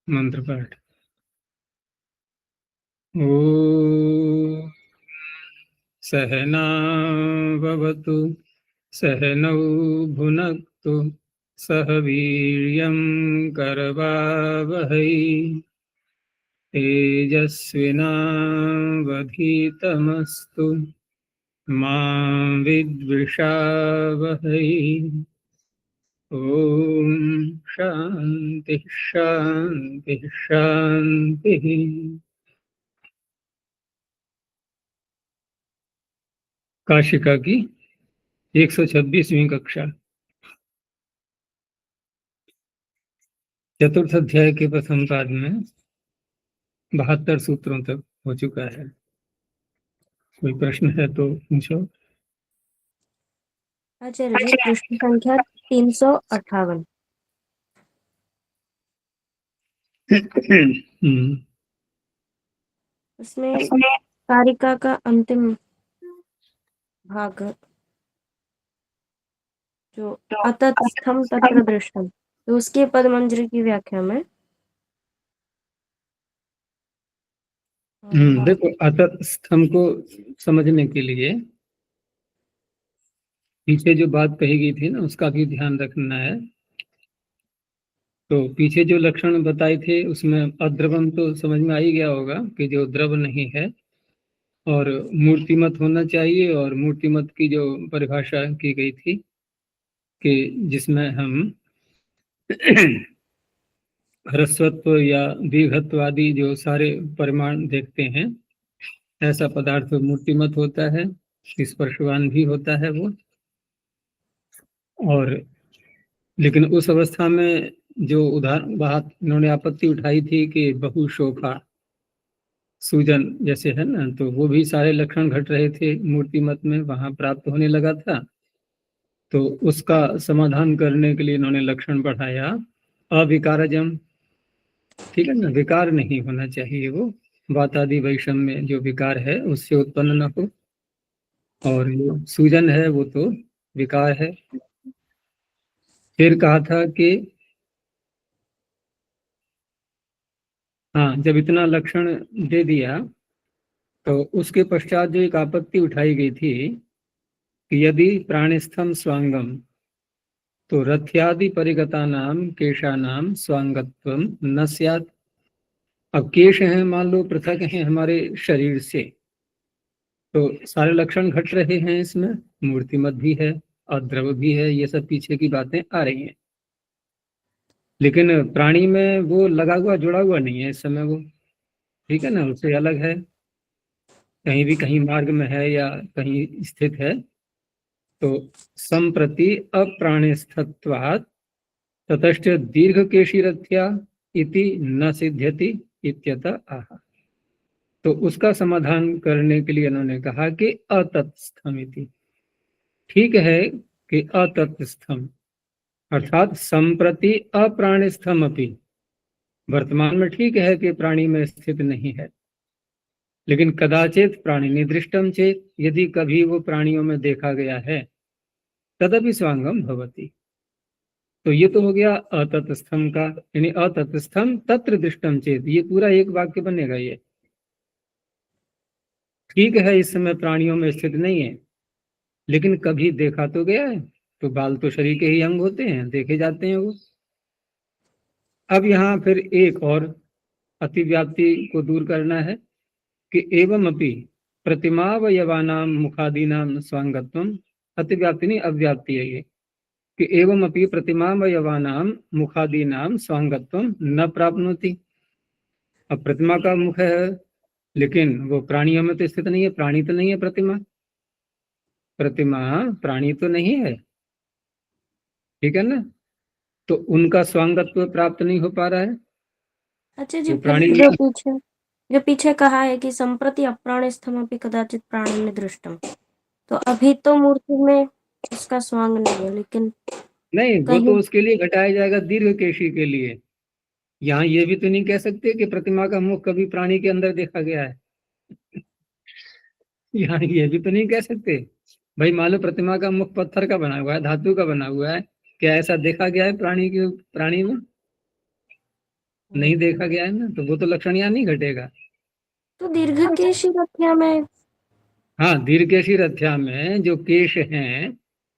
मंत्र पाठ। ओ सहनावतु सहनौ भुनक्तु सह वीर्यं करवावहै तेजस्विनावधीतमस्तु मा विद्विषावहै। ओम शांति शांति शांति। काशिका की 126वीं कक्षा, चतुर्थ अध्याय के प्रथम पाद में 72 सूत्रों तक हो चुका है। कोई प्रश्न है तो पूछो। आचार्य जी, प्रश्न संख्या 358। उसमें कारिका का अंतिम भाग जो अतत्स्थम तत्र दृष्टम, तो उसके पदमंजरी की व्याख्या में देखो, अतस्थम को समझने के लिए पीछे जो बात कही गई थी ना, उसका भी ध्यान रखना है। तो पीछे जो लक्षण बताए थे उसमें अद्रवम तो समझ में आ ही गया होगा कि जो द्रव नहीं है, और मूर्तिमत होना चाहिए। और मूर्तिमत की जो परिभाषा की गई थी कि जिसमें हम ह्रस्वत्व या दीर्घत्व आदि जो सारे परिमाण देखते हैं, ऐसा पदार्थ मूर्तिमत होता है, स्पर्शवान भी होता है वो। और लेकिन उस अवस्था में जो उदाहरण बात इन्होंने आपत्ति उठाई थी कि बहुशोभा सूजन जैसे है ना, तो वो भी सारे लक्षण घट रहे थे मूर्तिमत में, वहां प्राप्त होने लगा था। तो उसका समाधान करने के लिए इन्होंने लक्षण बढ़ाया अविकारजम। ठीक है ना, विकार नहीं होना चाहिए वो, वातादि वैषम्य जो विकार है उससे उत्पन्न न हो। और जो सूजन है वो तो विकार है। फिर कहा था कि हाँ, जब इतना लक्षण दे दिया तो उसके पश्चात जो एक आपत्ति उठाई गई थी कि यदि प्राणिस्थम स्वांगम, तो रथ्यादि परिगता नाम केशा नाम स्वांगत्वम न स्यात्। अब केश हैं, मान लो पृथक हैं हमारे शरीर से, तो सारे लक्षण घट रहे हैं इसमें, मूर्तिमत भी है और द्रव भी है, ये सब पीछे की बातें आ रही हैं। लेकिन प्राणी में वो लगा हुआ जुड़ा हुआ नहीं है इस समय वो, ठीक है ना, उससे अलग है। कहीं भी कहीं मार्ग में है या कहीं स्थित है। तो संप्रति अप्राणिस्थत्वात् ततश्च दीर्घकेशीरथ्या इति न सिद्ध्यति इत्यतः आह। तो उसका समाधान करने के लिए उन्होंने कहा कि अतत्स्थम इति। ठीक है कि अतत्स्थम अर्थात संप्रति अप्राणिस्थम अपि, वर्तमान में ठीक है कि प्राणी में स्थित नहीं है, लेकिन कदाचित प्राणी निदृष्टम चेत, यदि कभी वो प्राणियों में देखा गया है, तदपि स्वांगम भवति। तो ये तो हो गया अतत्स्थम का, यानी अतत्स्थम तत्र दृष्टम चेत, ये पूरा एक वाक्य बनेगा ये। ठीक है इस समय प्राणियों में स्थित नहीं है, लेकिन कभी देखा तो गया है। तो बाल तो शरीर के ही अंग होते हैं, देखे जाते हैं वो। अब यहाँ फिर एक और अतिव्याप्ति को दूर करना है कि एवं अपि प्रतिमावयवानाम मुखादीनाम स्वांगत्वम, अतिव्याप्ति नहीं अव्याप्ति है ये, कि एवं अपि प्रतिमावयवानाम मुखादीनाम स्वांगत्वम न प्राप्नोति। अब प्रतिमा का मुख है, लेकिन वो प्राणियों में तो स्थित नहीं है, प्राणी तो नहीं है प्रतिमा, प्रतिमा प्राणी तो नहीं है, ठीक है ना। तो उनका स्वांगत्व प्राप्त नहीं हो पा रहा है। अच्छा जी, वो फिर प्राणी जो पीछे कहा है कि संप्रति अप्राणिस्थमपि कदाचित प्राणी निदृष्टम, तो अभी तो मूर्ति में उसका स्वांग नहीं है, लेकिन नहीं, वो तो कहीं उसके लिए घटाया जाएगा दीर्घकेशी के लिए। यहाँ ये भी तो नहीं कह सकते कि प्रतिमा का मुख कभी प्राणी के अंदर देखा गया है। यहाँ ये भी तो नहीं कह सकते। भाई मान लो प्रतिमा का मुख पत्थर का बना हुआ है, धातु का बना हुआ है, क्या ऐसा देखा गया है प्राणी में? नहीं देखा गया है ना, तो वो तो लक्षण यहाँ नहीं घटेगा। तो दीर्घ केश रथ्या में, हाँ, दीर्घकेशी रथ्या में जो केश हैं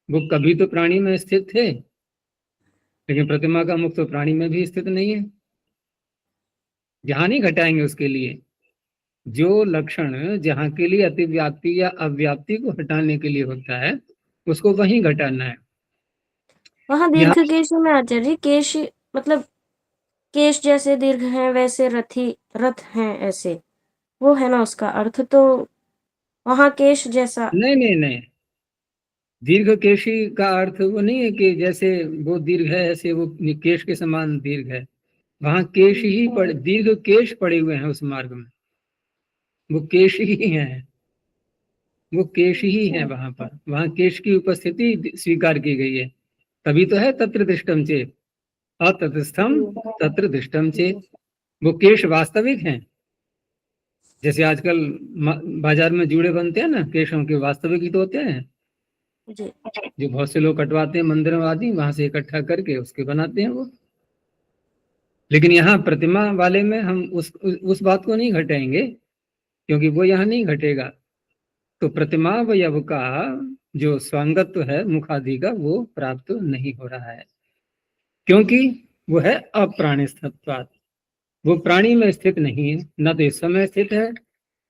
वो कभी तो प्राणी में स्थित थे, लेकिन प्रतिमा का मुख तो प्राणी में भी स्थित नहीं है। यहाँ नहीं घटाएंगे उसके लिए। जो लक्षण जहाँ के लिए अतिव्याप्ति या अव्याप्ति को हटाने के लिए होता है, उसको वहीं घटाना है। वहां यहाँ दीर्घ केश में आचार्य केश मतलब केश जैसे दीर्घ हैं वैसे रथ हैं ऐसे, वो है ना उसका अर्थ। तो वहां केश जैसा, नहीं नहीं नहीं, दीर्घकेशी का अर्थ वो नहीं है कि जैसे वो दीर्घ है ऐसे वो केश के समान दीर्घ है। वहां केश ही पड़े, दीर्घ केश पड़े हुए हैं उस मार्ग में, वो केश ही है, वो केश ही है वहां पर, वहां केश की उपस्थिति स्वीकार की गई है। तभी तो है तत्र दृष्टम चेत, अततस्थम तत्र दृष्टम चेत। वो केश वास्तविक हैं। जैसे आजकल बाजार में जूड़े बनते हैं ना केशों के, वास्तविक ही तो होते हैं, जी जो बहुत से लोग कटवाते हैं मंदिरों आदि, वहां से इकट्ठा करके उसके बनाते हैं वो। लेकिन यहाँ प्रतिमा वाले में हम उस बात को नहीं घटाएंगे, क्योंकि वो यहाँ नहीं घटेगा। तो प्रतिमा अवयव का जो स्वांगत्व है मुखादि का, वो प्राप्त नहीं हो रहा है, क्योंकि वो है अप्राणिस्थत्वात्। वो प्राणी में स्थित नहीं है, न तो इस समय स्थित है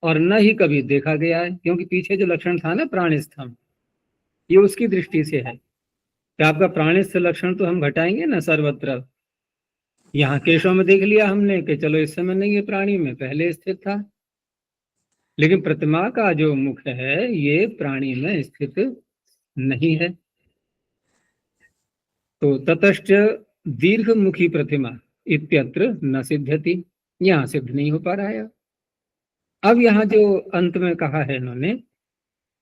और न ही कभी देखा गया है। क्योंकि पीछे जो लक्षण था ना प्राणिस्थम, ये उसकी दृष्टि से है कि आपका प्राणिस्थ लक्षण तो हम घटाएंगे ना सर्वत्र। यहाँ केशों में देख लिया हमने कि चलो इस समय नहीं है, प्राणी में पहले स्थित था। लेकिन प्रतिमा का जो मुख है ये प्राणी में स्थित नहीं है। तो ततश्च दीर्घ मुखी प्रतिमा इत्यत्र न सिद्ध्यति, यहाँ सिद्ध नहीं हो पा रहा है। अब यहाँ जो अंत में कहा है इन्होंने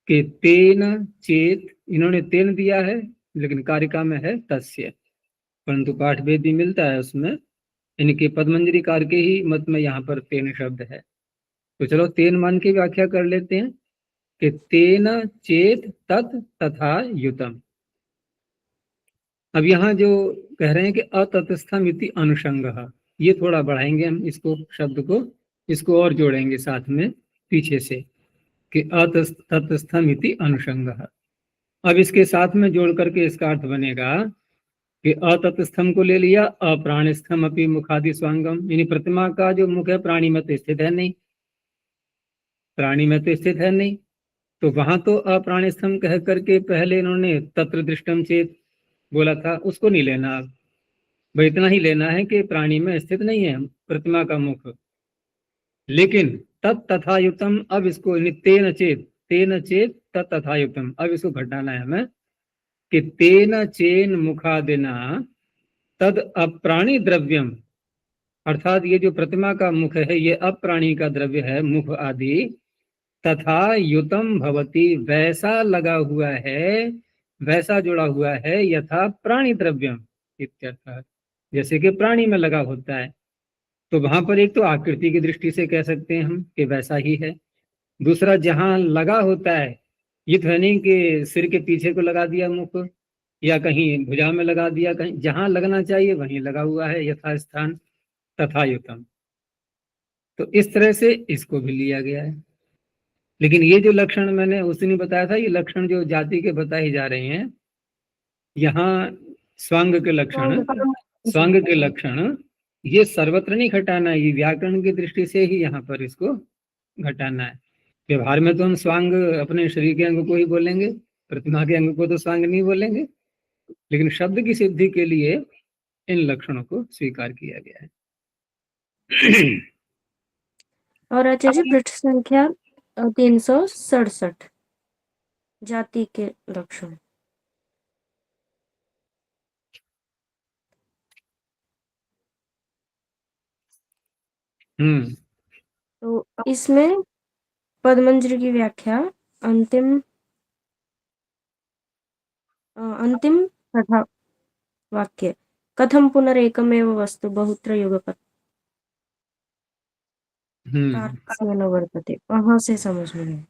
कि तेन चेत, इन्होंने तेन दिया है लेकिन कारिका में है तस्य, परंतु पाठ भेद भी मिलता है उसमें। इनके पद्मंजरी कार के ही मत में यहाँ पर तेन शब्द है। तो चलो तेन मान की व्याख्या कर लेते हैं कि तेन चेत तत् तथा युतम। अब यहाँ जो कह रहे हैं कि अततस्थम इति अनुषंगः, ये थोड़ा बढ़ाएंगे हम इसको, शब्द को, इसको और जोड़ेंगे साथ में पीछे से कि अततस्थम इति अनुषंगः। अब इसके साथ में जोड़ करके इसका अर्थ बनेगा कि अततस्थम को ले लिया, अप्राणिस्थम अपि मुखादि स्वांगम, यानी प्रतिमा का जो मुख है प्राणी में तो स्थित है नहीं, प्राणी में तो स्थित है नहीं। तो वहां तो अप्राणिस्थम कह करके पहले इन्होंने तत्र दृष्टम चेत बोला था, उसको नहीं लेना। अब भाई इतना ही लेना है कि प्राणी में स्थित नहीं है प्रतिमा का मुख। लेकिन तत् तथा युक्तम, अब इसको तेन चेत तत् तथा युक्तम, अब इसको घटाना है हमें कि तेन चेन मुखादिना तद अप्राणी द्रव्यम, अर्थात ये जो प्रतिमा का मुख है ये अप्राणी का द्रव्य है मुख आदि, तथा युतम भवति, वैसा लगा हुआ है, वैसा जुड़ा हुआ है यथा प्राणी द्रव्यम इत्यर्थ, जैसे कि प्राणी में लगा होता है। तो वहां पर एक तो आकृति की दृष्टि से कह सकते हैं हम कि वैसा ही है। दूसरा, जहां लगा होता है, ये तो है नहीं कि सिर के पीछे को लगा दिया मुख, या कहीं भुजा में लगा दिया, कहीं जहां लगना चाहिए वहीं लगा हुआ है यथा स्थान, तथा युतम। तो इस तरह से इसको भी लिया गया है। लेकिन ये जो लक्षण मैंने उस दिन ही बताया था, ये लक्षण जो जाति के बताए जा रहे हैं यहाँ, स्वांग के लक्षण, स्वांग के लक्षण, ये सर्वत्र नहीं घटाना है, ये व्याकरण की दृष्टि से ही यहाँ पर इसको घटाना है। व्यवहार में तो हम स्वांग अपने शरीर के अंग को ही बोलेंगे, प्रतिमा के अंग को तो स्वांग नहीं बोलेंगे। लेकिन शब्द की सिद्धि के लिए इन लक्षणों को स्वीकार किया गया है। और आचार्य जी पृष्ठ संख्या 367, जाति के लक्षण। तो इसमें पद्मंजरी की व्याख्या अंतिम तथा वाक्य कथम पुनरेकमेव वस्तु बहुत्र युगपत् कार्त्स्येन वर्तते, वहां से समझ में है।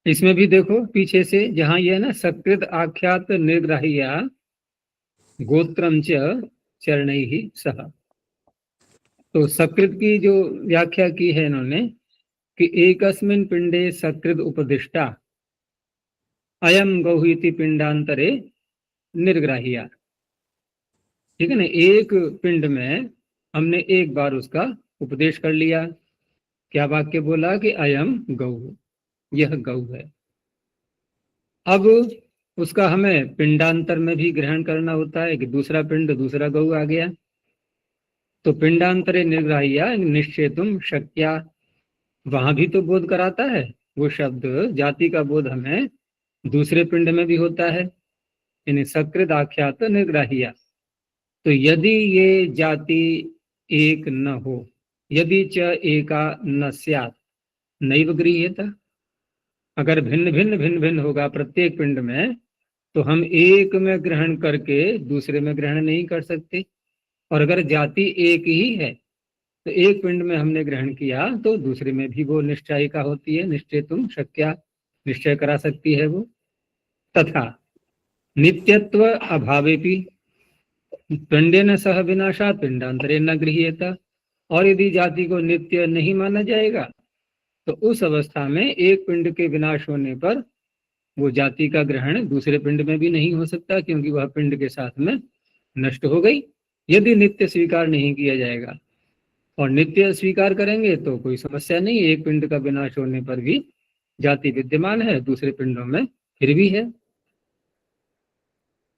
इसमें भी देखो पीछे से जहां ये है ना, सकृत आख्यात निर्ग्राह्या गोत्रम च चरणैहि सह। तो सकृत की जो व्याख्या की है इन्होंने कि एकस्मिन् पिंडे सकृत उपदिष्टा अयम गौहीति पिंडांतरे निर्ग्राह्या। ठीक है ना, एक पिंड में हमने एक बार उसका उपदेश कर लिया। क्या वाक्य बोला कि अयम गौ, यह गौ है। अब उसका हमें पिंडांतर में भी ग्रहण करना होता है कि दूसरा पिंड दूसरा गौ आ गया, तो पिंडांतरे निर्ग्राह्या निश्चेतुम शक्या, वहां भी तो बोध कराता है वो शब्द। जाति का बोध हमें दूसरे पिंड में भी होता है, यानी सकृत आख्यात निर्ग्राह्या। तो यदि ये जाति एक न हो, यदि च एका न स्यात् नैव गृह्येत, अगर भिन्न भिन्न होगा प्रत्येक पिंड में, तो हम एक में ग्रहण करके दूसरे में ग्रहण नहीं कर सकते। और अगर जाति एक ही है तो एक पिंड में हमने ग्रहण किया तो दूसरे में भी वो निश्चयिका होती है, निश्चय तुम शक्या, निश्चय करा सकती है वो। तथा नित्यत्व अभावेपि पिंडेन सह विनाशा पिंडांतरे न गृह्येत। और यदि जाति को नित्य नहीं माना जाएगा तो उस अवस्था में एक पिंड के विनाश होने पर वो जाति का ग्रहण दूसरे पिंड में भी नहीं हो सकता, क्योंकि वह पिंड के साथ में नष्ट हो गई। यदि नित्य स्वीकार नहीं किया जाएगा, और नित्य स्वीकार करेंगे तो कोई समस्या नहीं, एक पिंड का विनाश होने पर भी जाति विद्यमान है, दूसरे पिंडों में फिर भी है।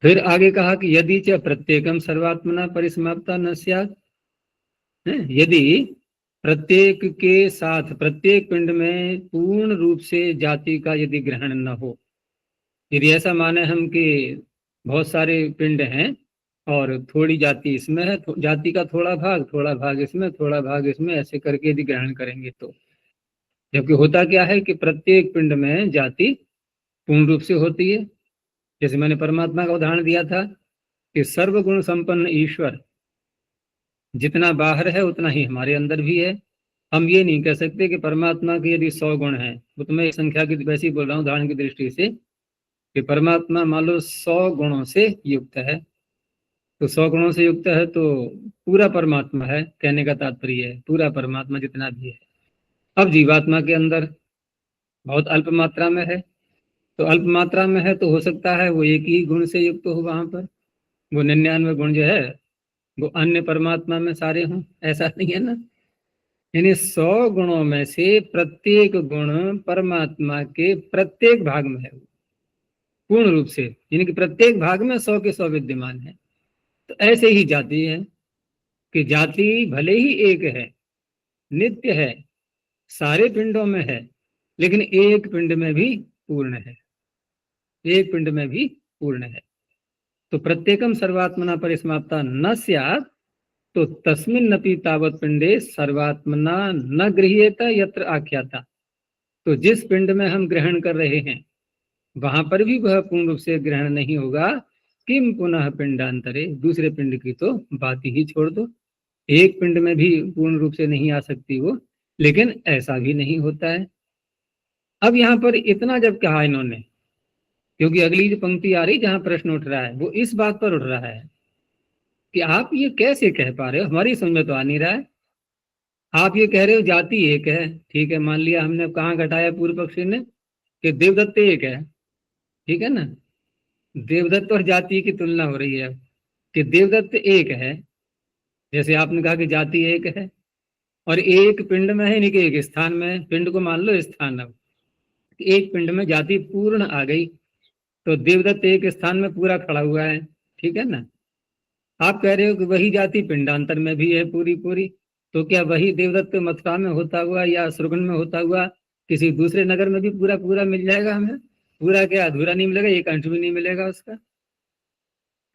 फिर आगे कहा कि यदि च प्रत्येकम सर्वात्मना परिसमाप्ता न स्यात्, यदि प्रत्येक के साथ प्रत्येक पिंड में पूर्ण रूप से जाति का यदि ग्रहण न हो, यदि ऐसा माने हम कि बहुत सारे पिंड हैं और थोड़ी जाति इसमें है, जाति का थोड़ा भाग इसमें, थोड़ा भाग इसमें, ऐसे करके यदि ग्रहण करेंगे तो, जबकि होता क्या है कि प्रत्येक पिंड में जाति पूर्ण रूप से होती है। जैसे मैंने परमात्मा का उदाहरण दिया था कि सर्वगुण संपन्न ईश्वर जितना बाहर है उतना ही हमारे अंदर भी है। हम ये नहीं कह सकते कि परमात्मा के यदि 100 गुण हैं, वो तो मैं संख्या की वैसे ही बोल रहा हूँ उदाहरण की दृष्टि से, कि परमात्मा मान लो 100 गुणों से युक्त है, तो 100 गुणों से युक्त है तो पूरा परमात्मा है, कहने का तात्पर्य है पूरा परमात्मा जितना भी है। अब जीवात्मा के अंदर बहुत अल्प मात्रा में है, तो अल्प मात्रा में है तो हो सकता है वो एक ही गुण से युक्त हो, वहां पर वो 99 गुण जो है वो अन्य परमात्मा में सारे हों, ऐसा नहीं है ना। यानी 100 गुणों में से प्रत्येक गुण परमात्मा के प्रत्येक भाग में है पूर्ण रूप से, यानी कि प्रत्येक भाग में 100 के 100 विद्यमान है। तो ऐसे ही जाति है कि जाति भले ही एक है, नित्य है, सारे पिंडों में है, लेकिन एक पिंड में भी पूर्ण है, एक पिंड में भी पूर्ण है। तो प्रत्येकम सर्वात्मना परिसमाप्ता न स्यात्, तो तस्मिन्नपि तावत् पिंडे सर्वात्मना न गृह्येत यत्र आख्याता। तो जिस पिंड में हम ग्रहण कर रहे हैं वहां पर भी वह पूर्ण रूप से ग्रहण नहीं होगा। किम पुनः पिंडांतरे, दूसरे पिंड की तो बात ही छोड़ दो, एक पिंड में भी पूर्ण रूप से नहीं आ सकती वो, लेकिन ऐसा भी नहीं होता है। अब यहाँ पर इतना जब कहा इन्होंने, क्योंकि अगली जो पंक्ति आ रही जहां प्रश्न उठ रहा है वो इस बात पर उठ रहा है कि आप ये कैसे कह पा रहे हो, हमारी समझ में तो आ नहीं रहा है। आप ये कह रहे हो जाति एक है, ठीक है, मान लिया हमने, कहाँ घटाया पूर्व पक्षी ने कि देवदत्त एक है, ठीक है ना, देवदत्त और जाति की तुलना हो रही है कि देवदत्त एक है, जैसे आपने कहा कि जाति एक है और एक पिंड में है, नहीं कि एक स्थान में, पिंड को मान लो स्थान, अब एक पिंड में जाति पूर्ण आ गई तो देवदत्त एक स्थान में पूरा खड़ा हुआ है, ठीक है ना। आप कह रहे हो कि वही जाति पिंडांतर में भी है पूरी पूरी, तो क्या वही देवदत्त मथुरा में होता हुआ या सुरगुन में होता हुआ किसी दूसरे नगर में भी पूरा पूरा मिल जाएगा हमें? पूरा क्या अधूरा नहीं मिलेगा, एक अंश भी नहीं मिलेगा उसका।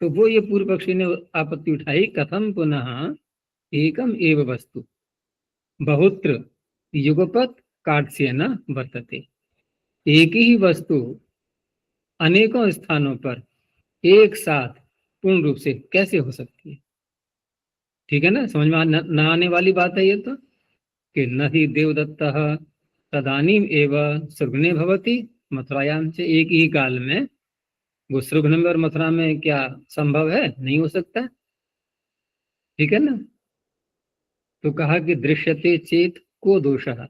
तो वो ये पूर्व पक्षी ने आपत्ति उठाई, कथम पुनः एकम एव वस्तु बहुत्र युगपत काट्स्य न वर्तते। एक ही वस्तु अनेकों स्थानों पर एक साथ पूर्ण रूप से कैसे हो सकती है? ठीक है ना, समझ में न आने वाली बात है ये तो, कि न ही देवदत्त तदानीम एव सुर्गुणे भवति मथुरायाम से एक ही काल में वो श्रृंगनम और मथुरा में क्या संभव है? नहीं हो सकता। ठीक है ना। तो कहा कि दृश्यते चेत को दोषः,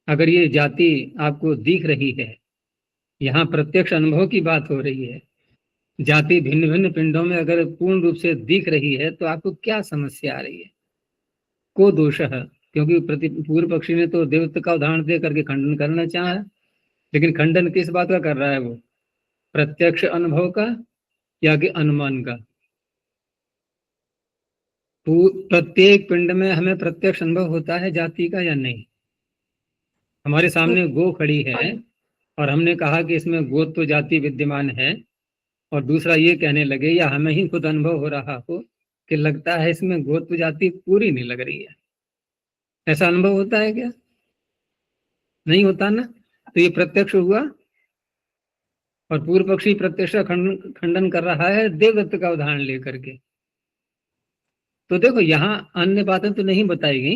अगर ये जाति आपको दिख रही है, यहाँ प्रत्यक्ष अनुभव की बात हो रही है, जाति भिन्न भिन्न पिंडों में अगर पूर्ण रूप से दिख रही है तो आपको क्या समस्या आ रही है? को दोषः, क्योंकि पूर्व पक्षी ने तो देवत्व का उदाहरण दे करके खंडन करना चाहा, लेकिन खंडन किस बात का कर रहा है? वो प्रत्यक्ष अनुभव का या कि अनुमान का? प्रत्येक पिंड में हमें प्रत्यक्ष अनुभव होता है जाति का या नहीं? हमारे सामने गो खड़ी है और हमने कहा कि इसमें गोत्व जाति विद्यमान है, और दूसरा ये कहने लगे या हमें ही खुद अनुभव हो रहा हो कि लगता है इसमें गोत्व जाति पूरी नहीं लग रही है, ऐसा अनुभव होता है क्या? नहीं होता ना। तो ये प्रत्यक्ष हुआ, और पूर्व पक्षी प्रत्यक्ष खंडन कर रहा है देवदत्त का उदाहरण लेकर के। तो देखो यहाँ अन्य बातें तो नहीं बताई गई,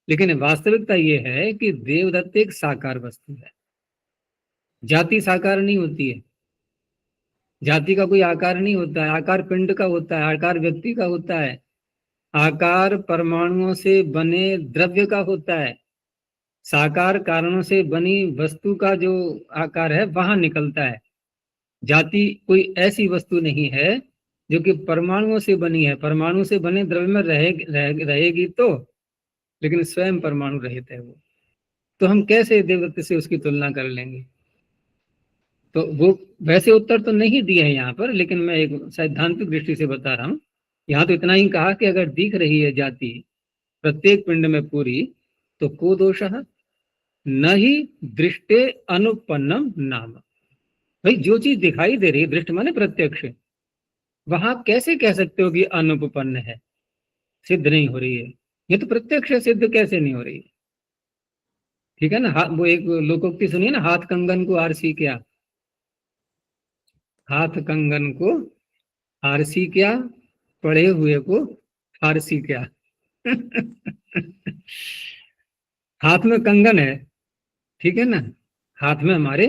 लेकिन वास्तविकता ये है कि देवदत्त एक साकार वस्तु है, जाति साकार नहीं होती है। जाति का कोई आकार नहीं होता है, आकार पिंड का होता है, आकार व्यक्ति का होता है, आकार परमाणुओं से बने द्रव्य का होता है, साकार कारणों से बनी वस्तु का जो आकार है वहां निकलता है। जाति कोई ऐसी वस्तु नहीं है जो कि परमाणुओं से बनी है, परमाणु से बने द्रव्य में रहेगी तो, लेकिन स्वयं परमाणु रहित है वो। तो हम कैसे देवदत्त से उसकी तुलना कर लेंगे? तो वो वैसे उत्तर तो नहीं दिए हैं यहाँ पर, लेकिन मैं एक सैद्धांतिक दृष्टि से बता रहा हूँ। यहाँ तो इतना ही कहा कि अगर दिख रही है जाति प्रत्येक पिंड में पूरी, तो को दोषः न ही दृष्टे अनुपन्नम नाम। भाई जो चीज दिखाई दे रही है, दृष्टि माने प्रत्यक्ष, वहां कैसे कह सकते हो कि अनुपन्न है, सिद्ध नहीं हो रही है? ये तो प्रत्यक्ष है, सिद्ध कैसे नहीं हो रही है? ठीक है ना। वो एक लोकोक्ति सुनिए ना, हाथ कंगन को आरसी क्या, हाथ कंगन को आरसी क्या, पढ़े हुए को फारसी क्या। हाथ में कंगन है, ठीक है ना, हाथ में हमारे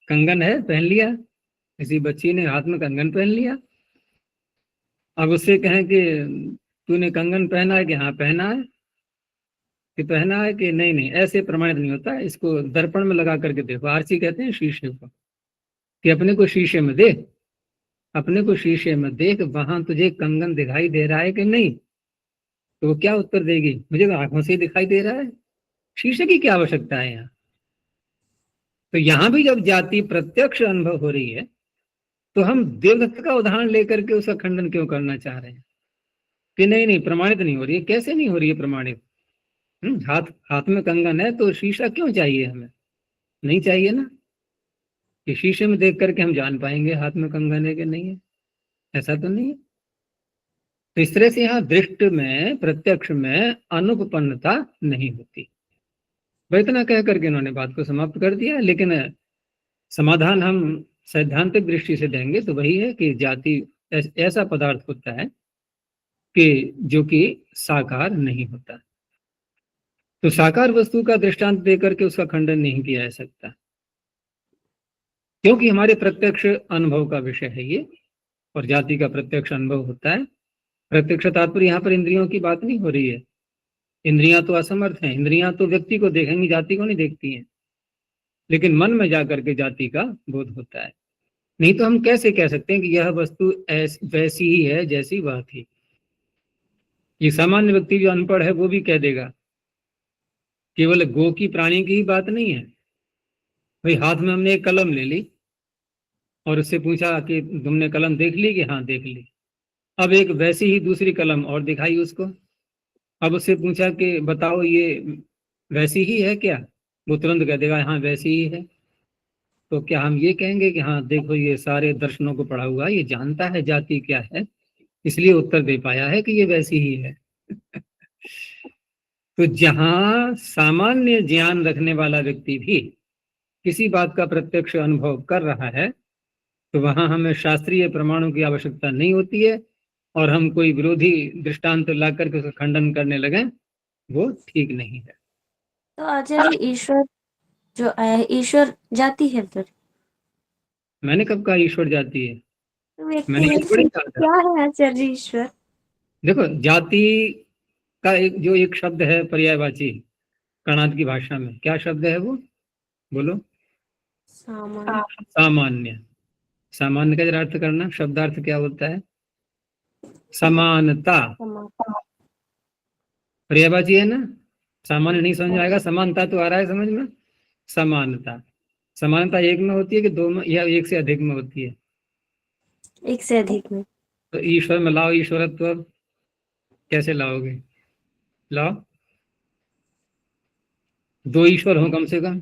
कंगन है, पहन लिया, किसी बच्ची ने हाथ में कंगन पहन लिया। अब उससे कहें कि तूने कंगन पहना है कि हाँ पहना है, कि पहना है कि नहीं, नहीं ऐसे प्रमाणित नहीं होता। इसको दर्पण में लगा करके देखो, आरसी कहते हैं शीशे को, कि अपने को शीशे में देख, अपने को शीशे में देख, वहां तुझे कंगन दिखाई दे रहा है कि नहीं? तो वो क्या उत्तर देगी? मुझे आंखों से दिखाई दे रहा है, शीशे की क्या आवश्यकता है यहाँ? तो यहाँ भी जब जाति प्रत्यक्ष अनुभव हो रही है, तो हम देवदत्त का उदाहरण लेकर के उसका खंडन क्यों करना चाह रहे हैं कि नहीं नहीं प्रमाणित नहीं हो रही है? कैसे नहीं हो रही है प्रमाणित? हाथ हाथ में कंगन है तो शीशा क्यों चाहिए हमें? नहीं चाहिए ना, कि शीशे में देख करके हम जान पाएंगे हाथ में कंगन है कि नहीं है, ऐसा तो नहीं है। तो इस तरह से यहाँ दृष्ट में, प्रत्यक्ष में अनुपन्नता नहीं होती। वह इतना कह करके इन्होंने बात को समाप्त कर दिया। लेकिन समाधान हम सैद्धांतिक दृष्टि से देंगे तो वही है कि जाति ऐसा पदार्थ होता है कि जो कि साकार नहीं होता। तो साकार वस्तु का दृष्टांत देकर के उसका खंडन नहीं किया जा सकता, क्योंकि हमारे प्रत्यक्ष अनुभव का विषय है ये, और जाति का प्रत्यक्ष अनुभव होता है। प्रत्यक्ष तात्पर्य यहाँ पर इंद्रियों की बात नहीं हो रही है, इंद्रियां तो असमर्थ हैं, इंद्रियां तो व्यक्ति को देखेंगी, जाति को नहीं देखती हैं, लेकिन मन में जाकर के जाति का बोध होता है। नहीं तो हम कैसे कह सकते हैं कि यह वस्तु वैसी ही है जैसी वह थी? ये सामान्य व्यक्ति जो अनपढ़ है वो भी कह देगा। केवल गो की प्राणी की ही बात नहीं है भाई। हाथ में हमने एक कलम ले ली और उससे पूछा कि तुमने कलम देख ली? कि हाँ देख ली। अब एक वैसी ही दूसरी कलम और दिखाई उसको, अब उससे पूछा कि बताओ ये वैसी ही है क्या? वो तुरंत कह देगा हाँ वैसी ही है। तो क्या हम ये कहेंगे कि हाँ देखो ये सारे दर्शनों को पढ़ा हुआ, ये जानता है जाति क्या है, इसलिए उत्तर दे पाया है कि ये वैसी ही है? तो जहां सामान्य ज्ञान रखने वाला व्यक्ति भी किसी बात का प्रत्यक्ष अनुभव कर रहा है, तो वहां हमें शास्त्रीय प्रमाणों की आवश्यकता नहीं होती है, और हम कोई विरोधी दृष्टांत ला करके उसका खंडन करने लगे, वो ठीक नहीं है। तो आचार्य ईश्वर जो ईश्वर जाति है फिर मैंने कब कहा ईश्वर जाति है? व्यक्ति मैंने है ये थोड़ी फिर कहा था। क्या है आचार्य ईश्वर? देखो, जाति का एक शब्द है पर्यायवाची, कणाद की भाषा में क्या शब्द है वो? बोलो। सामान्य। सामान्य। सामान्य का जरा अर्थ करना, शब्दार्थ क्या होता है? समानता। पर्यायवाची है ना। सामान्य नहीं समझ में आएगा, समानता तो आ रहा है समझ में। समानता। समानता एक में होती है कि दो में या एक से अधिक में होती है? एक से अधिक में। तो ईश्वर में लाओ ईश्वरत्व, कैसे लाओगे? लाओ, दो ईश्वर हो कम से कम,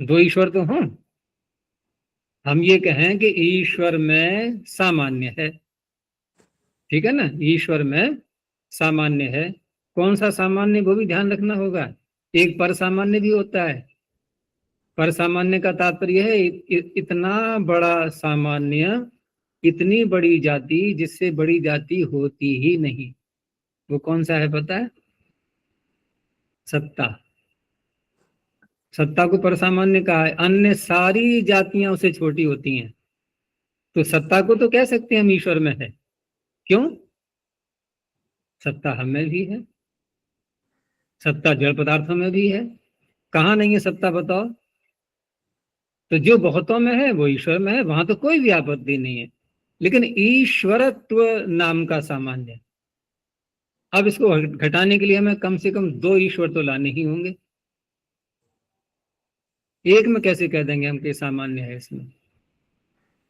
दो ईश्वर तो हो। हम ये कहें कि ईश्वर में सामान्य है, ठीक है ना, ईश्वर में सामान्य है। कौन सा सामान्य, वो भी ध्यान रखना होगा। एक पर सामान्य भी होता है। पर सामान्य का तात्पर्य है इतना बड़ा सामान्य, इतनी बड़ी जाति जिससे बड़ी जाति होती ही नहीं। वो कौन सा है पता है? सत्ता। सत्ता को पर सामान्य कहा है, अन्य सारी जातियां उससे छोटी होती हैं। तो सत्ता को तो कह सकते हैं हम ईश्वर में है। क्यों? सत्ता हम में भी है, सत्ता जड़ पदार्थों में भी है। कहाँ नहीं है सत्ता बताओ? तो जो बहुतों में है वो ईश्वर में है, वहां तो कोई भी आपत्ति नहीं है। लेकिन ईश्वरत्व नाम का सामान्य, अब इसको घटाने के लिए हमें कम से कम दो ईश्वर तो लाने ही होंगे। एक में कैसे कह देंगे हम कि सामान्य है इसमें?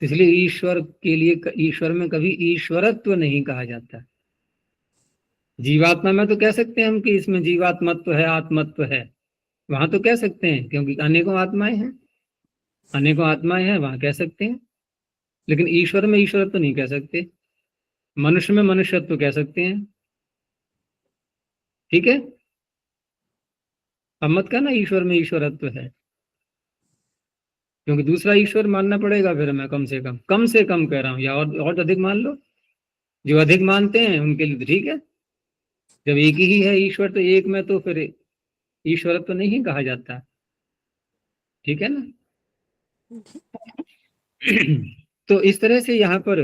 इसलिए ईश्वर के लिए, ईश्वर में कभी ईश्वरत्व नहीं कहा जाता। जीवात्मा में तो कह सकते हैं हम कि इसमें जीवात्मत्व है, आत्मत्व है, वहां तो कह सकते हैं क्योंकि अनेकों आत्माएं हैं, अनेकों आत्माएं हैं, वहां कह सकते हैं। लेकिन ईश्वर में ईश्वरत्व नहीं कह सकते। मनुष्य में मनुष्यत्व कह सकते हैं, ठीक है। अब मत कहना ईश्वर में ईश्वरत्व है, क्योंकि दूसरा ईश्वर मानना पड़ेगा फिर हमें। कम से कम कह रहा हूं, या और अधिक मान लो। जो अधिक मानते हैं उनके लिए तो ठीक है। जब एक ही है ईश्वर तो एक में तो फिर ईश्वरत्व तो नहीं कहा जाता, ठीक है ना। तो इस तरह से यहाँ पर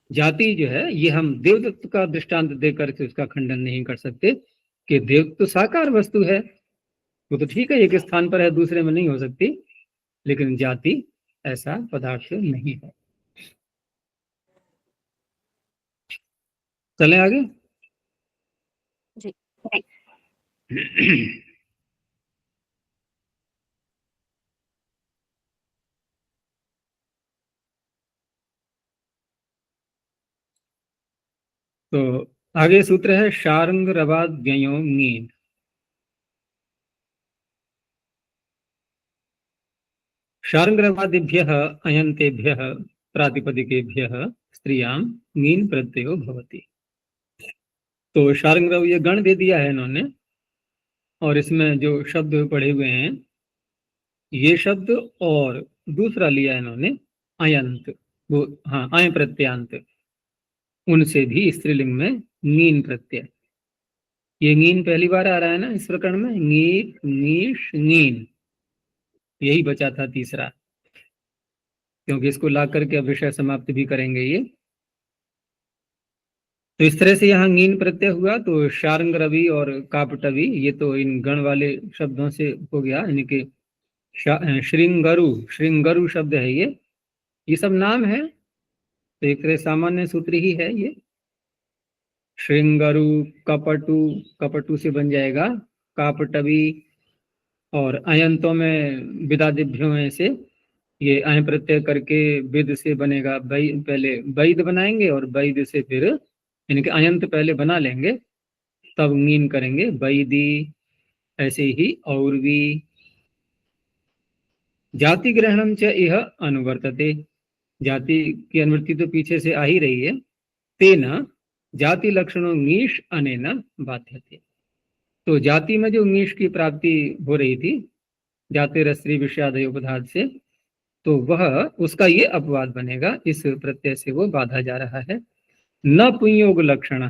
जाति जो है, ये हम देवदत्त का दृष्टांत देकर के उसका खंडन नहीं कर सकते कि देव तो साकार वस्तु है, वो तो ठीक है एक स्थान पर है, दूसरे में नहीं हो सकती। लेकिन जाति ऐसा पदार्थ नहीं है। चलें आगे। जी। तो आगे सूत्र है शार्ंग रवाद ज्ञयो ङीन। शार्ंग रवादिभ्यः अयंतेभ्यः प्रातिपदिकेभ्यः स्त्रियां ङीन प्रत्ययो भवति। तो शार्ंग रव ये गण दे दिया है इन्होंने, और इसमें जो शब्द पढ़े हुए हैं ये शब्द, और दूसरा लिया इन्होंने अयंत, वो हाँ अय प्रत्यांत, उनसे भी स्त्रीलिंग में ङीन प्रत्यय। ये ङीन पहली बार आ रहा है ना इस प्रकरण में, ङीत ङीश ङीन, यही बचा था तीसरा, क्योंकि इसको ला करके अब विषय समाप्त भी करेंगे ये। तो इस तरह से यहाँ ङीन प्रत्यय हुआ। तो शार्ंग रवि और कापटवी ये तो इन गण वाले शब्दों से हो गया, इनके श्रृंगरु, श्रृंगरु शब्द है ये सब नाम है, तो एक तरह सामान्य सूत्र ही है ये। श्रृंगरु, कपटु, कपटु से बन जाएगा कापटवी, और अयंतों में विदादिभ्यों में से ये अय प्रत्यय करके विद से बनेगा पहले वैद बनाएंगे, और वैद से फिर इनके अयंत पहले बना लेंगे, तब ङीन करेंगे वैदी। ऐसे ही और भी जाति ग्रहणम च इह अनुवर्तते, जाति की अनुवृत्ति तो पीछे से आ ही रही है। तेना जाति लक्षणों ङीश अनेन बाध्यते। तो जाति में जो ङीश की प्राप्ति हो रही थी जाति स्त्री विषयादय उपधाद से, तो वह उसका ये अपवाद बनेगा, इस प्रत्यय से वो बाधा जा रहा है। न पुंयोग लक्षण,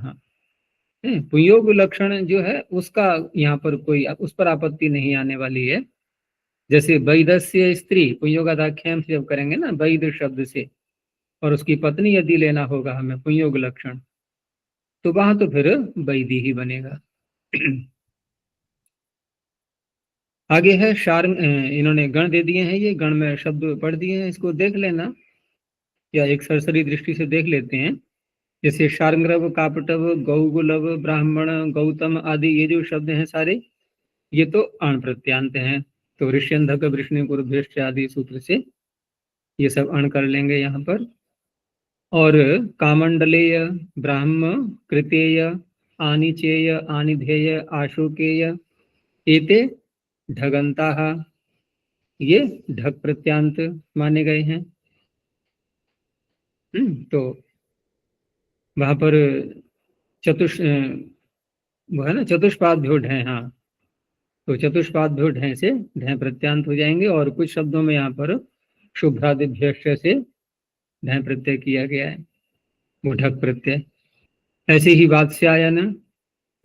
पुंयोग लक्षण जो है उसका यहाँ पर कोई उस पर आपत्ति नहीं आने वाली है। जैसे वैदस्य स्त्री पुंयोगादाख्याम से जब करेंगे ना वैद शब्द से, और उसकी पत्नी यदि लेना होगा हमें पुंयोग लक्षण, तो वहां तो फिर वैदी ही बनेगा। आगे है इन्होंने गण दे दिए हैं, ये गण में शब्द पढ़ दिए हैं, इसको देख लेना या एक सरसरी दृष्टि से देख लेते हैं। जैसे शार्ंग्रव, कापटव, गौगुलव, ब्राह्मण, गौतम आदि ये जो शब्द हैं सारे, ये तो अण प्रत्यांत हैं। तो ऋष्यंधक, वृष्णिकुर्भेष्ट आदि सूत्र से ये सब अण कर लेंगे यहाँ पर। और कामंडलेय, ब्राह्म, कृतेय, आनिचेय, आनिधेय, आशोकेय, एते ढगंता, ये ढग प्रत्यांत माने गए हैं। तो वहां पर वो है ना चतुष्पाद्यो ढय, हाँ, तो चतुष्पाद्यो ढय से ढय प्रत्यांत हो जाएंगे। और कुछ शब्दों में यहाँ पर शुभ्रादिभ्यश्च से ढय प्रत्यय किया गया है, वो ढक प्रत्यय। ऐसे ही वात्स्यायन,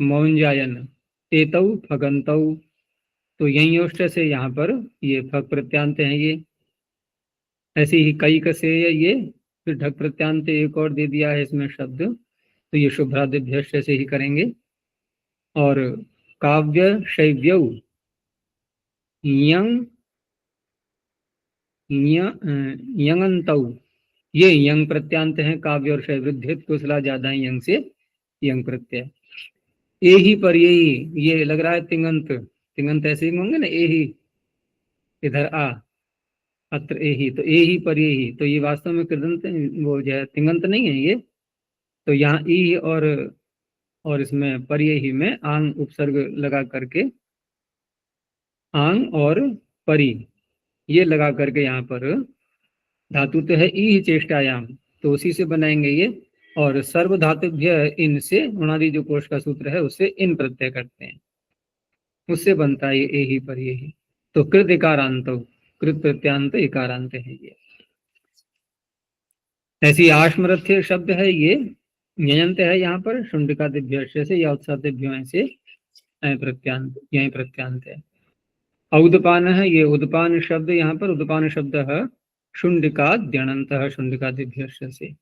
मौंजायन, एतौ फगंतौ, तो यही ओष्ट से यहाँ पर ये फग प्रत्यांत हैं ये। ऐसे ही कई कसे ये फिर ढक प्रत्यांत एक और दे दिया है इसमें शब्द, तो ये शुभ्रादिभ्यश्च से ही करेंगे। और काव्य शैव्यौ, यंग यंगंतौ, ये यंग प्रत्यांत हैं काव्य और शैवृद्धित कुशला ज्यादा यंग से यंग प्रत्यय। ए ही पर ये लग रहा है तिंगंत, तिंगंत ऐसे ही होंगे ना, ए ही इधर आ, अत्र ए ही, तो ए ही पर ये ही, तो ये वास्तव में कृदंत वो जो है तिंगंत नहीं है ये। तो यहाँ ई और इसमें पर ये ही में आंग उपसर्ग लगा करके, आंग और परी ये लगा करके यहाँ पर धातु तो है ई ही चेष्टायाम, तो उसी से बनाएंगे ये। और सर्व धातुभ्य इनसे उणादि जो कोश का सूत्र है उससे इन प्रत्यय करते हैं, उससे बनता है ये ए ही पर ये ही। तो कृत इकारांत, कृत प्रत्यांत इकारांत है ये। ऐसी आश्मरथ्य शब्द है ये, ञयंत है यहाँ पर शुंडिकादिभ्य से या उत्सादिभ्यो से प्रत्यांत, यही प्रत्यांत है। औदपान है ये, उदपान शब्द यहाँ पर, उदपान शब्द है शुंडिकाद्यणंत शुंडिकादिभ्य से।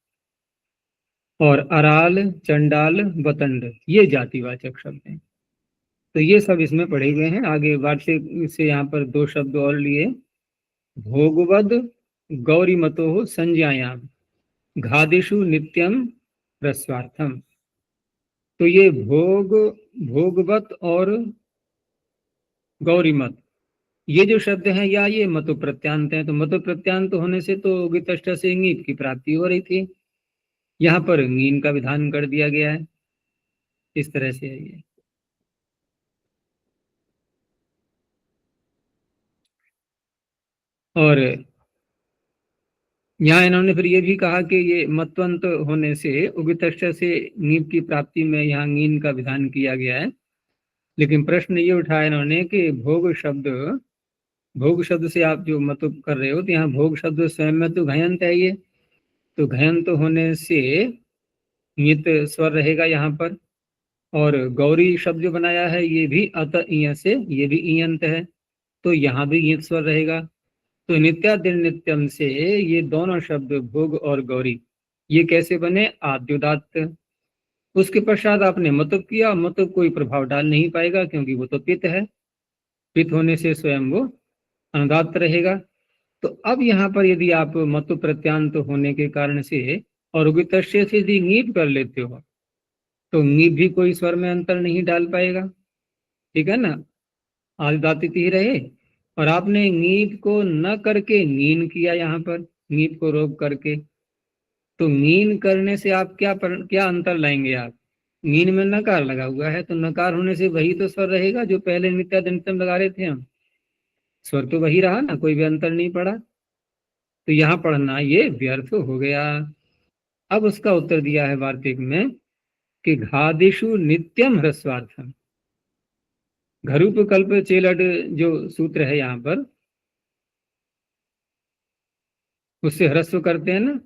और अराल, चंडाल, वतंड ये जातिवाचक शब्द हैं। तो ये सब इसमें पढ़े हुए हैं। आगे वार्षिक से यहाँ पर दो शब्द और लिए, भोगवद गौरी मतो संज्ञायाम, घादिषु नित्यम रस्वार्थम। तो ये भोगवत और गौरीमत ये जो शब्द हैं या ये मतु प्रत्यांत हैं, तो मतु प्रत्यांत होने से तो गितष्ट से ङीप की प्राप्ति हो रही थी, यहाँ पर ङीन का विधान कर दिया गया है। इस तरह से है ये। और यहाँ इन्होंने फिर ये भी कहा कि ये मतवंत होने से उगितष्ट से ङीप की प्राप्ति में यहाँ ङीन का विधान किया गया है। लेकिन प्रश्न ये उठाया इन्होंने कि भोग शब्द से आप जो मत कर रहे हो, तो यहाँ भोग शब्द स्वयं में तो घयंत है ये, तो घयंत होने से ञित स्वर रहेगा यहाँ पर। और गौरी शब्द जो बनाया है ये भी अत इय से, ये भी इयंत है, तो यहाँ भी ञित स्वर रहेगा। तो नित्यादिर नित्यम से ये दोनों शब्द भोग और गौरी ये कैसे बने, आद्युदात्त। उसके पश्चात आपने मतुप किया, मतुप कोई प्रभाव डाल नहीं पाएगा क्योंकि वो तो पित है, पित होने से स्वयं वो अनुदात्त रहेगा। तो अब यहाँ पर यदि आप मतु प्रत्यांत होने के कारण से और उगितस्य से यदि ङीप कर लेते हो, तो ङीप भी कोई स्वर में अंतर नहीं डाल पाएगा, ठीक है ना, आदिदातित ही रहे। और आपने ङीप को न करके नीन किया, यहाँ पर ङीप को रोक करके, तो नीन करने से आप क्या अंतर लाएंगे आप, नीन में नकार लगा हुआ है, तो नकार होने से वही तो स्वर रहेगा जो पहले नित्यादित्यम लगा रहे थे हम, स्वर तो वही रहा ना, कोई भी अंतर नहीं पड़ा। तो यहाँ पढ़ना ये व्यर्थ हो गया। अब उसका उत्तर दिया है वार्तिक में कि घादिषु नित्यम ह्रस्वार्थम, घरूप कल्प चेलड जो सूत्र है यहाँ पर उससे ह्रस्व करते हैं ना,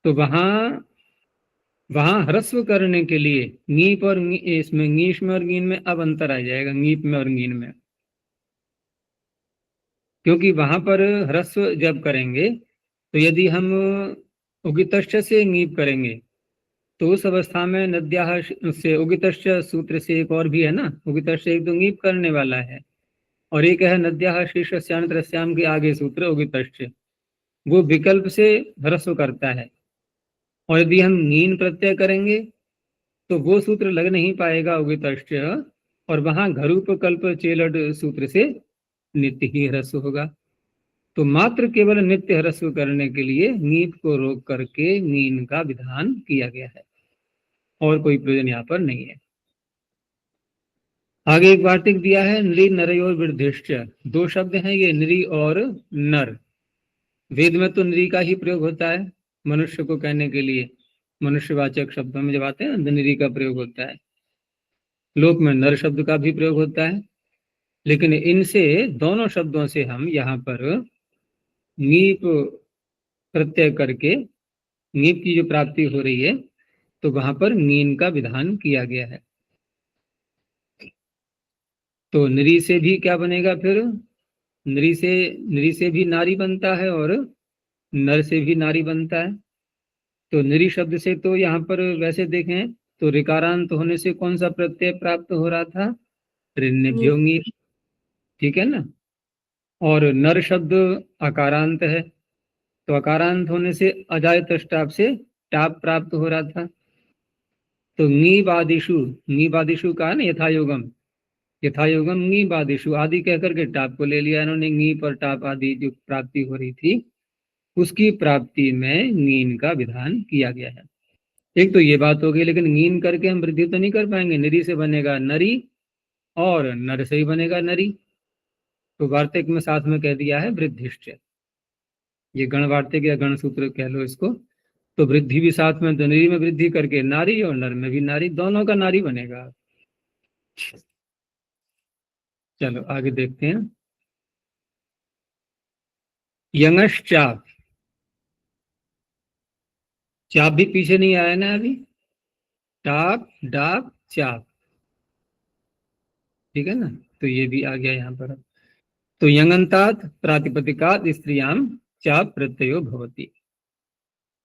तो वहां वहां ह्रस्व करने के लिए नीप और इसमें ङीश में और ङीन में अब अंतर आ जाएगा, ङीप में और ङीन में। क्योंकि वहां पर ह्रस्व जब करेंगे तो यदि हम उगितश्च से ङीप करेंगे तो उस अवस्था में नद्याः से उगितश्च सूत्र से एक और भी है ना, उगितश्च एक तो ङीप करने वाला है और एक है नद्याः शीर्षस्याम के आगे सूत्र उगितश्च, वो विकल्प से ह्रस्व करता है। और यदि हम नीन प्रत्यय करेंगे तो वो सूत्र लग नहीं पाएगा उगितश्च, और वहां घरूपकल्प चेलड सूत्र से नित्य ही ह्रस्व होगा। तो मात्र केवल नित्य ह्रस्व करने के लिए नीप को रोक करके नीन का विधान किया गया है, और कोई प्रयोजन यहाँ पर नहीं है। आगे एक वार्तिक दिया है, नृ नरयोर वृद्धिश्च। दो शब्द हैं ये, नृ और नर। वेद में तो नृ का ही प्रयोग होता है मनुष्य को कहने के लिए, मनुष्यवाचक शब्दों में जब आते हैं नृ का प्रयोग होता है। लोक में नर शब्द का भी प्रयोग होता है, लेकिन इनसे दोनों शब्दों से हम यहाँ पर नीप प्रत्यय करके नीप की जो प्राप्ति हो रही है तो वहां पर नीन का विधान किया गया है। तो नृ से भी क्या बनेगा फिर, नृ से भी नारी बनता है और नर से भी नारी बनता है। तो नृ शब्द से तो यहाँ पर वैसे देखें तो ऋकारांत होने से कौन सा प्रत्यय प्राप्त हो रहा था, ऋण्यभ्यो ङी, ठीक है ना। और नर शब्द अकारांत है, तो अकारांत होने से अजायत टाप से टाप प्राप्त हो रहा था। तो ङी बादिशु का है ना यथायोगम, यथायोगम ङी बादिशु आदि कहकर के टाप को ले लिया इन्होंने, ङी पर टाप आदि जो प्राप्ति हो रही थी उसकी प्राप्ति में ङीन का विधान किया गया है। एक तो ये बात हो गई, लेकिन ङीन करके हम वृद्धि तो नहीं कर पाएंगे, नरी से बनेगा नरी और नर से ही बनेगा नरी। तो वार्तिक में साथ में कह दिया है वृद्धिश्च, ये गण वार्तिक या गण सूत्र कह लो इसको। तो वृद्धि भी साथ में, तो नरी में वृद्धि करके नारी और नर में भी नारी, दोनों का नारी बनेगा। चलो आगे देखते हैं। यंगश्चाप, चाप भी पीछे नहीं आया ना अभी, टाप डाप चाप, ठीक है ना। तो ये भी आ गया यहाँ पर। तो यंगंतात प्रातिपदिकात स्त्रियाम चाप प्रत्ययो भवति।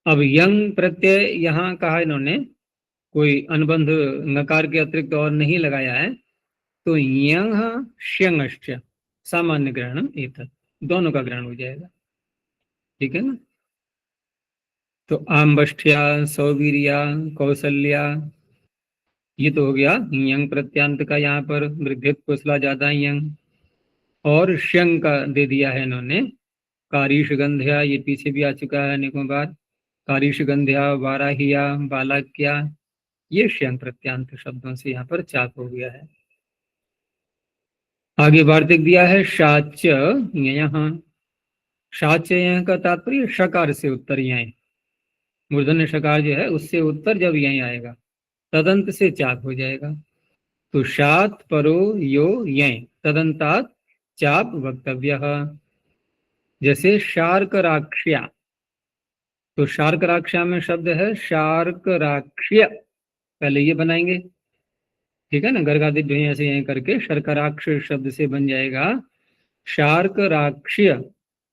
अब यंग प्रत्यय यहाँ कहा इन्होंने, कोई अनुबंध नकार के अतिरिक्त और नहीं लगाया है। तो यंग श्यंगश्च सामान्य ग्रहणम एतत्, दोनों का ग्रहण हो जाएगा, ठीक है ना। तो आम्बष्ठ्या सौवीर्या कौशल्या, ये तो हो गया यंग प्रत्यांत का, यहाँ पर वृद्धित कुशला ज्यादा यंग। और श्यंग का दे दिया है इन्होंने, कारीश गंध्या, ये पीछे भी आ चुका है अनेकों बार, कारीश गंध्या वाराहिया बालाक्या, ये श्यंग प्रत्यांत शब्दों से यहाँ पर चाप हो गया है। आगे वार्तिक दिया है शाच्य यहाँ, शाच्य यहाँ का तात्पर्य शकार से उत्तर यय, मूर्धन्य शकार जो है उससे उत्तर जब यही आएगा तदंत से चाप हो जाएगा। तो शात परो यो यय तदंतात चाप वक्तव्य। जैसे शार्क राक्ष्या, तो शार्क राक्ष्या में शब्द है शार्क राक्ष्य, पहले ये बनाएंगे, ठीक है ना, गर्गादि ऐसे यहीं करके शर्कराक्ष शब्द से बन जाएगा शार्क राक्ष्य।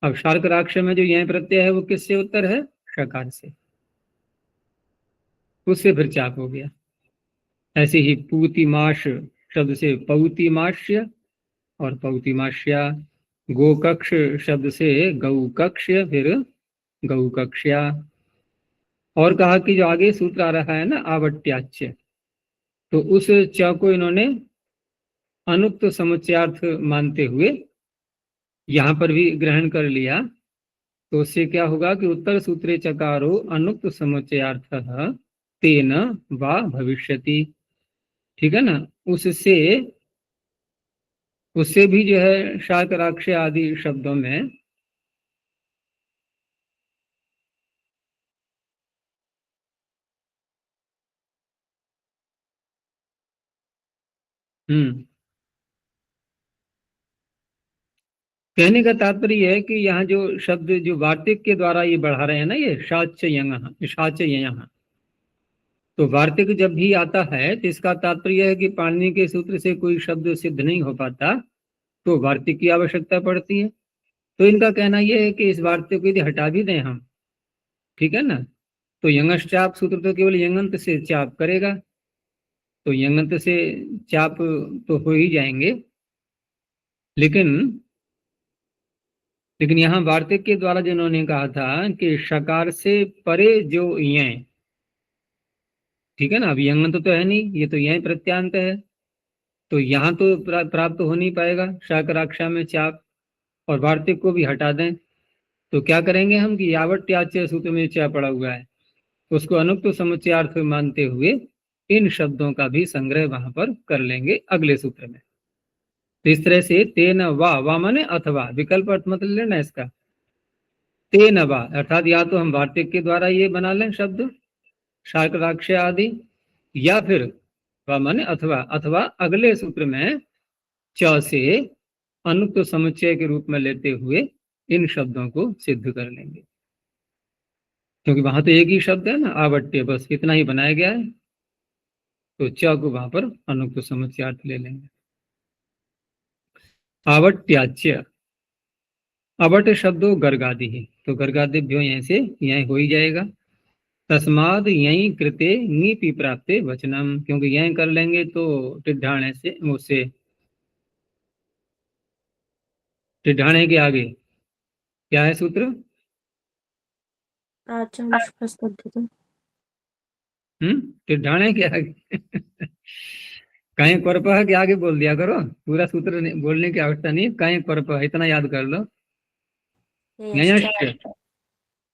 अब शार्क राक्ष्य में जो यह प्रत्यय है वो किससे उत्तर है, शकार से, उससे फिर चाप हो गया। ऐसे ही पूतिमाश शब्द से पौतिमाश्य और पौतिमाश्या, गोकक्ष शब्द से गौकक्ष फिर गौकक्ष्या। और कहा कि जो आगे सूत्र आ रहा है ना आवट्याच्य, तो उस च को इन्होंने अनुक्त समुच्चयार्थ मानते हुए यहाँ पर भी ग्रहण कर लिया। तो उससे क्या होगा कि उत्तर सूत्रे चकारो अनुक्त समुच्चयार्थ तेन वा भविष्यति, ठीक है ना। उससे उससे भी जो है शाकराक्ष आदि शब्दों में कहने का तात्पर्य है कि यहाँ जो शब्द जो वार्तिक के द्वारा ये बढ़ा रहे हैं ना, ये शाच्य यहाँ, तो वार्तिक जब भी आता है तो इसका तात्पर्य है कि पाणिनि के सूत्र से कोई शब्द सिद्ध नहीं हो पाता, तो वार्तिक की आवश्यकता पड़ती है। तो इनका कहना यह है कि इस वार्तिक को यदि हटा भी दें हम, ठीक है ना, तो यंगश चाप सूत्र तो केवल यंगंत से चाप करेगा, तो यंगंत से चाप तो हो ही जाएंगे, लेकिन यहाँ वार्तिक के द्वारा जिन्होंने कहा था कि शकार से परे जो यं, ठीक है ना, अब यंगंत तो है नहीं, ये तो यं प्रत्यांत है, तो यहाँ तो प्राप्त हो नहीं पाएगा शाकराक्षा में चाप, और वार्तिक को भी हटा दें, तो क्या करेंगे हम कि यावट्याच्य सूत्र में चा पड़ा हुआ है, उसको अनुक्त समुच्चयार्थ मानते हुए इन शब्दों का भी संग्रह वहां पर कर लेंगे अगले सूत्र में। तो इस तरह से तेन वा माने अथवा, विकल्प अर्थ मत लेना इसका, तेन वा अर्थात या तो हम वार्तिक के द्वारा ये बना लें शब्द शाकराक्ष आदि, या फिर वा माने अथवा, अथवा अगले सूत्र में च से अनुक्त समुच्चय के रूप में लेते हुए इन शब्दों को सिद्ध कर लेंगे, क्योंकि वहां तो एक ही शब्द है ना, आवट्य, बस इतना ही बनाया गया है, तो च को वहां पर अनुक्त समुच्चयार्थ ले लेंगे। आवट्याच्य, अवट शब्दो गर्गादि ही, तो गर्गादिभ्यो यहीं से यहीं हो ही जाएगा। तस्माद यहीं कृते नीपि प्राप्ते वचनम, क्योंकि यहीं कर लेंगे तो टिड्ढाणे से, उससे टिड्ढाणे के आगे क्या है सूत्र, टिड्ढाणे के आगे कहीं परपह के आगे बोल दिया करो, पूरा सूत्र बोलने की आवश्यकता नहीं, कहीं परपह इतना याद कर लो,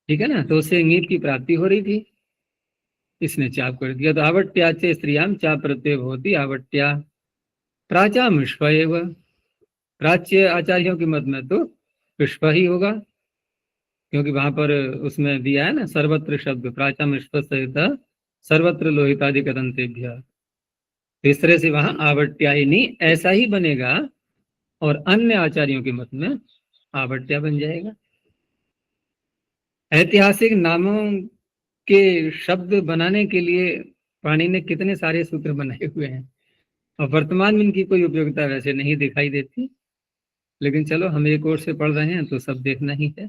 ठीक है ना, तो उससे नीप की प्राप्ति हो रही थी, इसने चाप कर दिया, तो आवट्याचे स्त्रियाम चाप प्रत्यय होती, आवट्या प्राचा विश्व, प्राच्य आचार्यों के मत में तो विश्व ही होगा, क्योंकि वहां पर उसमें दिया है ना सर्वत्र शब्द, प्राचा विश्व सहित सर्वत्र लोहितादि कदंतेभ्य, इस तरह से वहां आवट्यायनी ऐसा ही बनेगा, और अन्य आचार्यों के मत में आवट्या बन जाएगा। ऐतिहासिक नामों के शब्द बनाने के लिए पाणिनि ने कितने सारे सूत्र बनाए हुए हैं, और वर्तमान में इनकी कोई उपयोगिता वैसे नहीं दिखाई देती, लेकिन चलो हम एक और से पढ़ रहे हैं तो सब देखना ही है।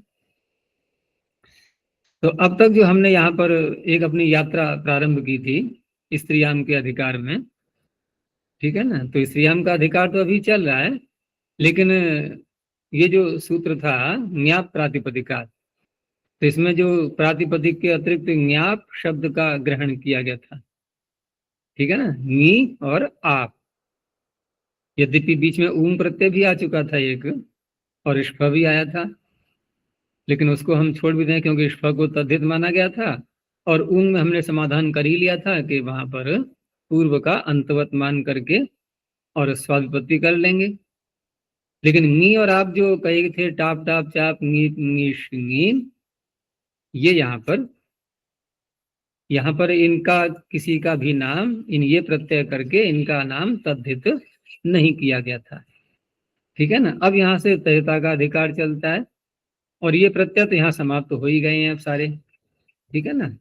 तो अब तक जो हमने यहाँ पर एक अपनी यात्रा प्रारंभ की थी स्त्रीयाम के अधिकार में, ठीक है ना, तो स्त्रीयाम का अधिकार तो अभी चल रहा है, लेकिन ये जो सूत्र था न्याप प्रातिपदिका, तो इसमें जो प्रातिपदिक के अतिरिक्त न्याप शब्द का ग्रहण किया गया था, ठीक है ना, नी और आप, यद्यपि बीच में ऊम प्रत्यय भी आ चुका था एक, और इष्फ भी आया था, लेकिन उसको हम छोड़ भी दें क्योंकि इष्फ को तद्धित माना गया था, और ऊम में हमने समाधान कर ही लिया था कि वहां पर पूर्व का अंतवत मान करके और स्वाविपत्ति कर लेंगे, लेकिन नी और आप जो कहे थे टाप टाप चाप नीत नीश नीन, ये यहाँ पर इनका किसी का भी नाम इन ये प्रत्यय करके इनका नाम तद्धित नहीं किया गया था, ठीक है ना। अब यहाँ से तहता का अधिकार चलता है, और ये प्रत्यय तो यहाँ समाप्त तो हो ही गए हैं अब सारे, ठीक है ना।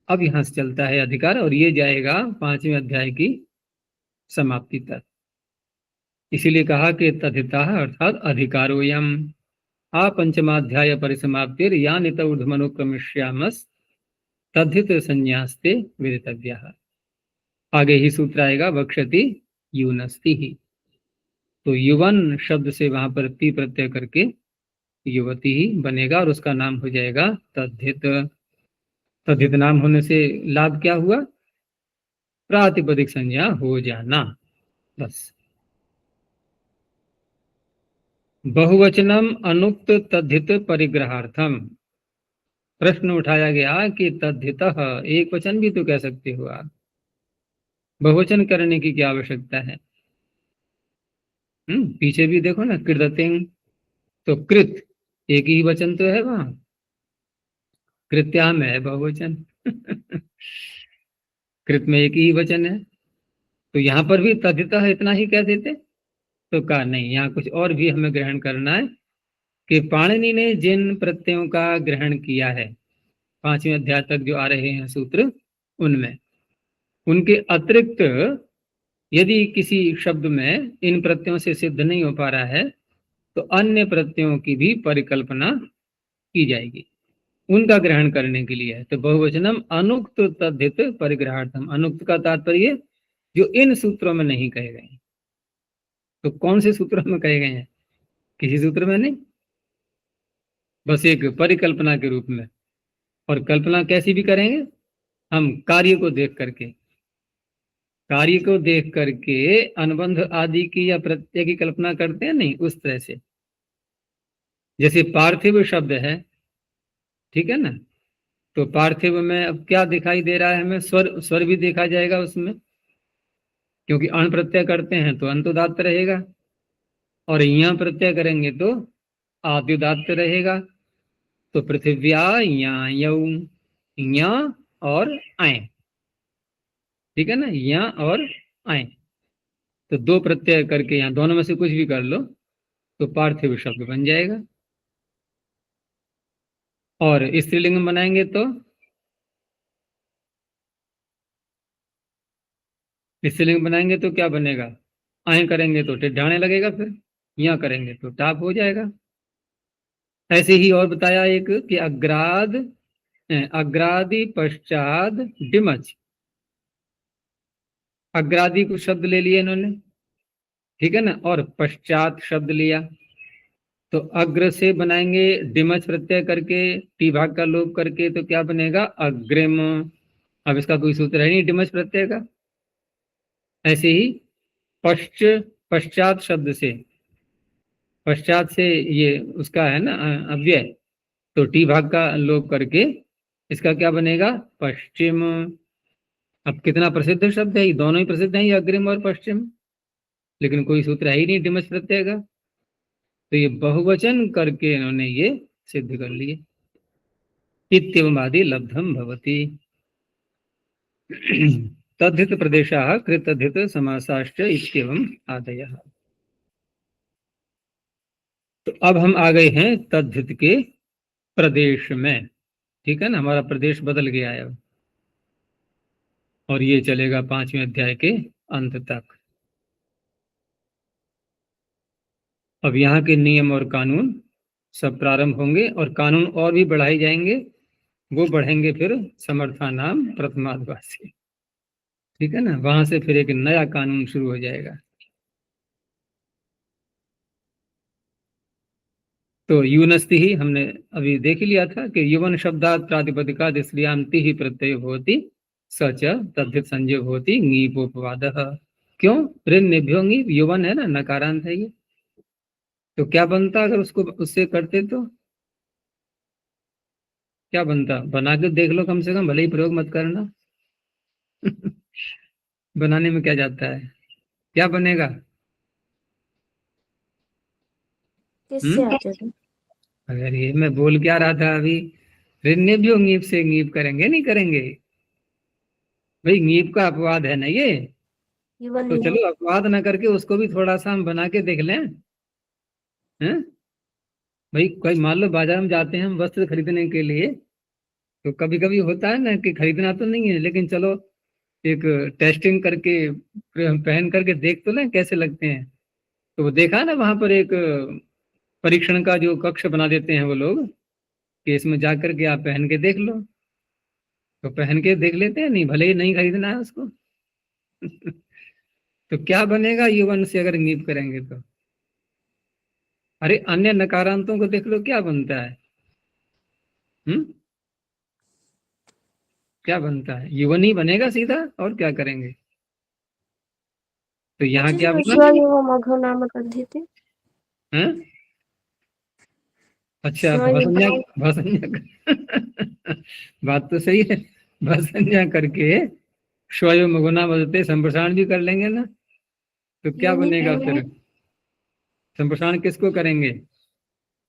अब यहाँ से चलता है अधिकार, और ये जाएगा 5वें अध्याय की समाप्ति तक, इसीलिए कहा कि तथिता अर्थात अधिकारोयम आ पंचमाध्याय परिसमाप्तिर यानित ऊर्ध्वमनुक्रमिष्यामस् तद्धित संन्यास्ते विदितव्यः। आगे ही सूत्र आएगा वक्षति यूनस्ति ही, तो युवन शब्द से वहां पर ती प्रत्यय करके युवती ही बनेगा, और उसका नाम हो जाएगा तद्धित। तद्धित नाम होने से लाभ क्या हुआ, प्रातिपदिक संज्ञा हो जाना, बस। बहुवचनम अनुक्त तद्धित परिग्रहार्थम, प्रश्न उठाया गया कि तद्धित एक वचन भी तो कह सकते हो आप, बहुवचन करने की क्या आवश्यकता है। पीछे भी देखो ना, कृततिंग, तो कृत एक ही वचन तो है वहां, कृत्याम है बहुवचन कृत में एक ही वचन है, तो यहाँ पर भी तद्धितः इतना ही कह देते, तो कहा नहीं, यहाँ कुछ और भी हमें ग्रहण करना है, कि पाणिनि ने जिन प्रत्ययों का ग्रहण किया है 5वें अध्याय तक जो आ रहे हैं सूत्र, उनमें, उनके अतिरिक्त यदि किसी शब्द में इन प्रत्ययों से सिद्ध नहीं हो पा रहा है तो अन्य प्रत्ययों की भी परिकल्पना की जाएगी उनका ग्रहण करने के लिए। तो बहुवचनम अनुक्त तद्धित परिग्रहार्थम, अनुक्त का तात्पर्य जो इन सूत्रों में नहीं कहे गए। तो कौन से सूत्रों में कहे गए हैं? किसी सूत्र में नहीं, बस एक परिकल्पना के रूप में। और कल्पना कैसी भी करेंगे हम? कार्य को देख करके, कार्य को देख करके अनुबंध आदि की या प्रत्यय की कल्पना करते हैं, नहीं उस तरह से। जैसे पार्थिव शब्द है, ठीक है ना, तो पार्थिव में अब क्या दिखाई दे रहा है हमें? स्वर, स्वर भी देखा जाएगा उसमें, क्योंकि अण प्रत्यय करते हैं तो अंतोदात्त रहेगा, और यहाँ प्रत्यय करेंगे तो आद्युदात्त रहेगा। तो पृथिव्या या यौ, या और आए, ठीक है ना, या और आए, तो दो प्रत्यय करके यहाँ दोनों में से कुछ भी कर लो तो पार्थिव शब्द बन जाएगा। और स्त्रीलिंग बनाएंगे तो स्त्रीलिंग बनाएंगे तो क्या बनेगा? आए करेंगे तो टिड्ढाने लगेगा, फिर या करेंगे तो टाप हो जाएगा। ऐसे ही और बताया एक कि अग्राद, अग्रादि पश्चात डिमच, अग्रादि कुछ शब्द ले लिए इन्होंने, ठीक है ना, और पश्चात शब्द लिया, तो अग्र से बनाएंगे डिमच प्रत्यय करके, टी भाग का लोप करके, तो क्या बनेगा? अग्रिम। अब इसका कोई सूत्र है नहीं डिमच प्रत्यय का। ऐसे ही पश्च, पश्चात शब्द से, पश्चात से ये उसका है ना अव्यय, तो टी भाग का लोप करके इसका क्या बनेगा? पश्चिम। अब कितना प्रसिद्ध शब्द है, ये दोनों ही प्रसिद्ध हैं, ये अग्रिम और पश्चिम, लेकिन कोई सूत्र है ही नहीं डिमच प्रत्यय का। तो ये बहुवचन करके इन्होंने ये सिद्ध कर लिए। इत्यवमादि लब्धम भवति। तद्धित प्रदेशाः कृतद्धित समासाश्च इत्यवम् आदयः। तो अब हम आ गए हैं तद्धित के प्रदेश में, ठीक है ना, हमारा प्रदेश बदल गया है अब, और ये चलेगा 5वें अध्याय के अंत तक। अब यहाँ के नियम और कानून सब प्रारंभ होंगे, और कानून और भी बढ़ाए जाएंगे, वो बढ़ेंगे फिर समर्थानाम प्रथमाद्वा से, ठीक है ना, वहां से फिर एक नया कानून शुरू हो जाएगा। तो यूनस्ति ही हमने अभी देख लिया था कि युवन शब्दात प्रातिपदिका स्त्रियांति ही प्रत्यय होती सच तद्धित संजय होती ङीपोपवाद। क्यों? ऋण निभ्यो ङीप, युवन है ना, नकारांत है ये, तो क्या बनता अगर उसको उससे करते तो क्या बनता? बना के देख लो कम से कम, भले ही प्रयोग मत करना। बनाने में क्या जाता है, क्या बनेगा? किससे आते थे? अगर ये मैं बोल क्या रहा था अभी, ऋण निभ्यो ङीप से ङीप करेंगे नहीं करेंगे? भाई ङीप का अपवाद है ना ये, युवन तो युवन। चलो अपवाद ना करके उसको भी थोड़ा सा हम बना के देख लें, हैं? भाई कोई मान लो बाजार में जाते हैं हम वस्त्र खरीदने के लिए, तो कभी कभी होता है ना कि खरीदना तो नहीं है, लेकिन चलो एक टेस्टिंग करके पहन करके देख तो लें कैसे लगते हैं। तो वो देखा ना वहां पर एक परीक्षण का जो कक्ष बना देते हैं वो लोग, कि इसमें जा करके आप पहन के देख लो, तो पहन के देख लेते हैं, नहीं भले ही नहीं खरीदना है उसको। तो क्या बनेगा युवन से अगर नीप करेंगे तो? अरे अन्य नकारांतों को देख लो क्या बनता है। हम्म, क्या बनता है? युवन ही बनेगा सीधा, और क्या करेंगे? तो यहाँ क्या अच्छा, बना? स्वयुव मघो नाम तद्धिते। हैं? अच्छा, स्वयुव। भसंज्ञा, भसंज्ञा बात तो सही है, भसंज्ञा करके स्वयं गुना बदलते संप्रसारण भी कर लेंगे ना, तो क्या यूनिट बनेगा फिर? संप्रसारण किसको करेंगे?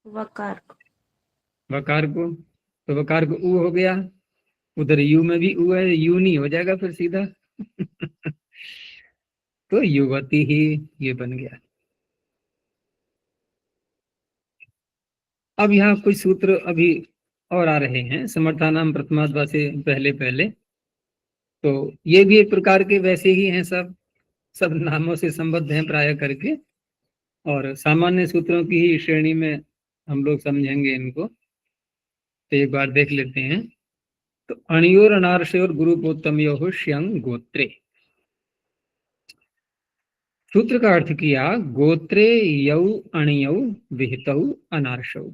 वकार। वकार को, तो वकार को ऊ हो गया, उधर यू में भी ऊ है, यू नहीं हो जाएगा फिर सीधा। तो युवती ही ये बन गया। अब यहाँ कुछ सूत्र अभी और आ रहे हैं समर्थानाम प्रथमाद्वा से पहले पहले। तो ये भी एक प्रकार के वैसे ही हैं, सब सब नामों से संबद्ध हैं प्राय करके, और सामान्य सूत्रों की ही श्रेणी में हम लोग समझेंगे इनको। तो एक बार देख लेते हैं। तो अणियोर अनार्षयोर गुरुपोत्तमयोः श्यंग गोत्रे। सूत्र का अर्थ किया, गोत्रे यौ अणियौ विहितौ अनार्षौ।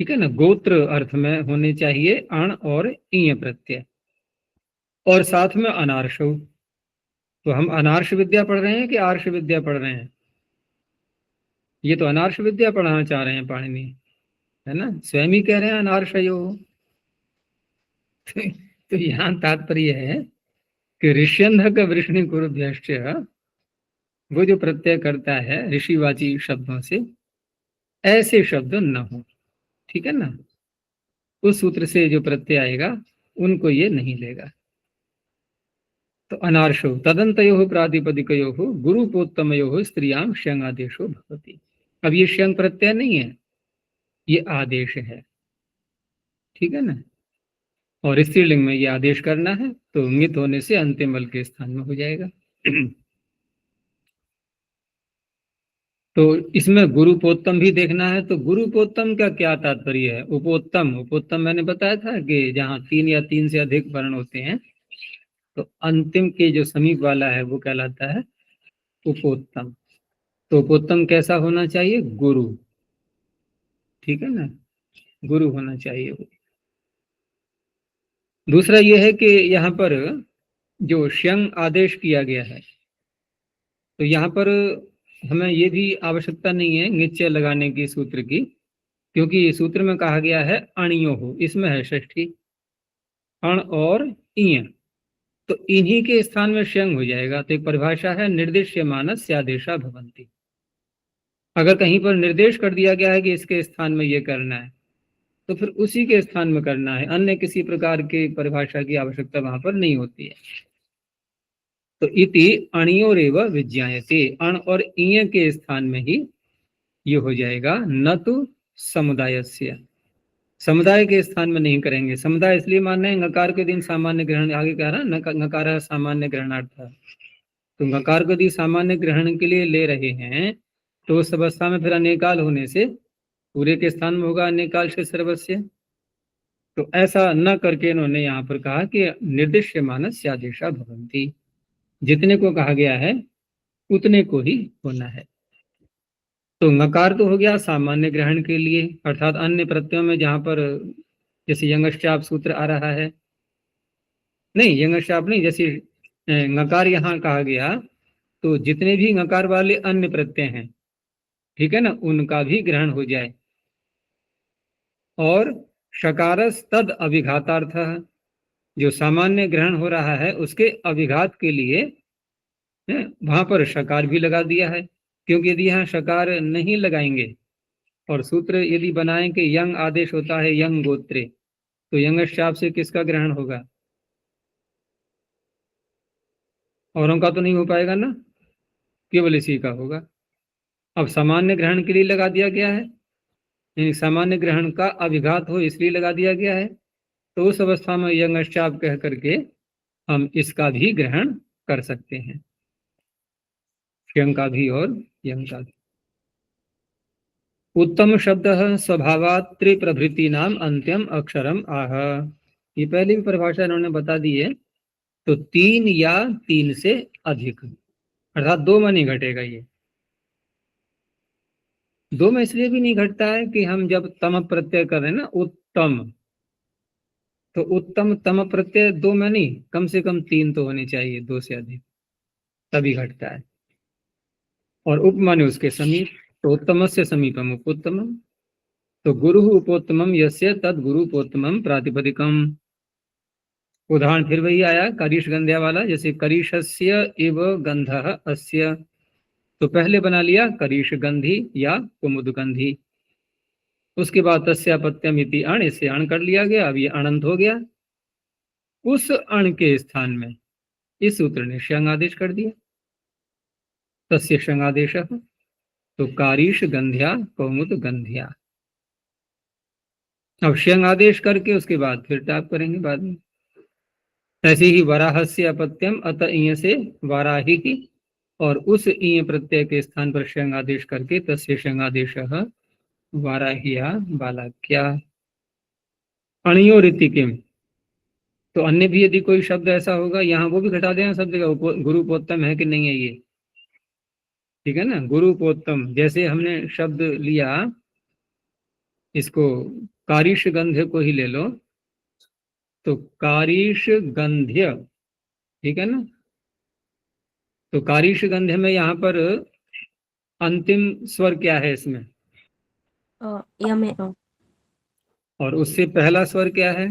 ठीक है ना, गोत्र अर्थ में होने चाहिए अण और ईय प्रत्यय, और साथ में अनार्षौ। तो हम अनार्ष विद्या पढ़ रहे हैं कि आर्ष विद्या पढ़ रहे हैं? ये तो अनार्ष विद्या पढ़ाना चाह रहे हैं पाणिनि, है ना, स्वयं ही कह रहे हैं अनार्षयो। तो यहाँ तात्पर्य है कि ऋष्यंध का वृष्णि कुरुभ्यश्च, वो जो प्रत्यय करता है ऋषिवाची शब्दों से, ऐसे शब्द न हो। ठीक है ना, उस सूत्र से जो प्रत्यय आएगा उनको ये नहीं लेगा। तो अनार्षो तदंतयो प्रातिपदिकयो गुरुपोत्तमयो स्त्रियां श्यंग आदेशो भवति। अब ये श्यंग प्रत्यय नहीं है, ये आदेश है। ठीक है ना, और स्त्रीलिंग में ये आदेश करना है, तो इंगित होने से अंतिम बल के स्थान में हो जाएगा। तो इसमें गुरुपोत्तम भी देखना है। तो गुरुपोत्तम का क्या तात्पर्य है? उपोत्तम, उपोत्तम मैंने बताया था कि जहाँ 3 या 3 से अधिक वर्ण होते हैं, तो अंतिम के जो समीप वाला है वो कहलाता है उपोत्तम। तो उपोत्तम कैसा होना चाहिए? गुरु। ठीक है ना, गुरु होना चाहिए वो। दूसरा ये है कि यहाँ पर जो श्यंग आदेश किया गया है, तो यहाँ पर हमें ये भी आवश्यकता नहीं है निश्चय लगाने की सूत्र की, क्योंकि सूत्र में कहा गया है अणियो हो, इसमें है षष्ठी, अण और इय, तो इन्हीं के स्थान में श्यंग हो जाएगा। तो एक परिभाषा है, निर्देश्यमानस्य आदेशा भवन्ति। अगर कहीं पर निर्देश कर दिया गया है कि इसके स्थान में ये करना है, तो फिर उसी के स्थान में करना है, अन्य किसी प्रकार के परिभाषा की आवश्यकता वहां पर नहीं होती है। तो इति अणियोरेव विज्ञायते, अण और इय के स्थान में ही ये हो जाएगा, न तो समुदायस्य, समुदाय के स्थान में नहीं करेंगे। समुदाय इसलिए मान रहे हैं, ngकार के दिन सामान्य ग्रहण, आगे कह रहा है नकार सामान्य ग्रहणार्थ, तो ngकार को दी सामान्य ग्रहण के लिए ले रहे हैं, तो उस अवस्था में फिर अनेकाल होने से पूरे के स्थान में होगा अनेकाल से सर्वस्य। तो ऐसा न करके इन्होंने यहाँ पर कहा कि निर्दिश्य मानस आदेशा भवंती, जितने को कहा गया है उतने को ही होना है। तो ngकार तो हो गया सामान्य ग्रहण के लिए, अर्थात अन्य प्रत्ययों में जहाँ पर जैसे यंगश्चाप सूत्र आ रहा है, नहीं यंगश्चाप नहीं, जैसे ngकार यहाँ कहा गया, तो जितने भी ngकार वाले अन्य प्रत्यय हैं, ठीक है ना, उनका भी ग्रहण हो जाए। और शकारस तद अभिघातार्थ, जो सामान्य ग्रहण हो रहा है उसके अभिघात के लिए वहां पर शकार भी लगा दिया है, क्योंकि यदि यहाँ शकार नहीं लगाएंगे और सूत्र यदि बनाएं कि यंग आदेश होता है यंग गोत्रे, तो यंगश्चाप से किसका ग्रहण होगा? औरों का तो नहीं हो पाएगा ना, केवल इसी का होगा। अब सामान्य ग्रहण के लिए लगा दिया गया है, यानी सामान्य ग्रहण का अभिघात हो इसलिए लगा दिया गया है, तो उस अवस्था में यंगश्चाप कह करके हम इसका भी ग्रहण कर सकते हैं, यंग का भी और यंग का भी। उत्तम शब्द स्वभावात् त्रिप्रभृति नाम अंत्यम अक्षरम आह, ये पहली भी परिभाषा इन्होंने बता दी है। तो 3 या 3 से अधिक, अर्थात 2 में नहीं घटेगा। ये 2 में इसलिए भी नहीं घटता है कि हम जब तम प्रत्यय कर रहे हैं ना, उत्तम, तो उत्तम तम प्रत्यय 2 में नहीं, कम से कम 3 तो होने चाहिए, 2 से अधिक, तभी घटता है। और उप माने उसके समीप, तो उत्तम से समीपम उपोत्तमम, तो गुरु उपोत्तमम यस्य तद गुरुपोत्तमम प्रातिपदिकम। उदाहरण फिर वही आया करीश गंध्या वाला, जैसे करीशस्य इव गंधः अस्य, तो पहले बना लिया करीश गंधी या कुमुद गंधी, उसके बाद तस्यापत्यम इति अण, इससे अण कर लिया गया, अब ये अनंत हो गया। उस अण के स्थान में इस सूत्र ने श्यंग आदेश कर दिया, तस्य श्यंग आदेश, तो कारीश गंध्या कौमुद गंध्या। अब श्यंग आदेश करके उसके बाद फिर टाप करेंगे बाद में। ऐसे ही वराहस्य अपत्यम अत इय से वाराही की, और उस इय प्रत्यय के स्थान पर शंग आदेश करके तस्य शंग आदेश वाराहिया बालाक्या। अणियो ऋतिकिम, तो अन्य भी यदि कोई शब्द ऐसा होगा, यहाँ वो भी घटा देना सब जगह, गुरुपोत्तम है कि नहीं है ये, ठीक है ना। गुरुपोत्तम, जैसे हमने शब्द लिया इसको, कारिश गंध्य को ही ले लो, तो कारिश गंध्य, ठीक है ना। तो कारिश गंध्य में यहाँ पर अंतिम स्वर क्या है इसमें, यमे अ, और उससे पहला स्वर क्या है,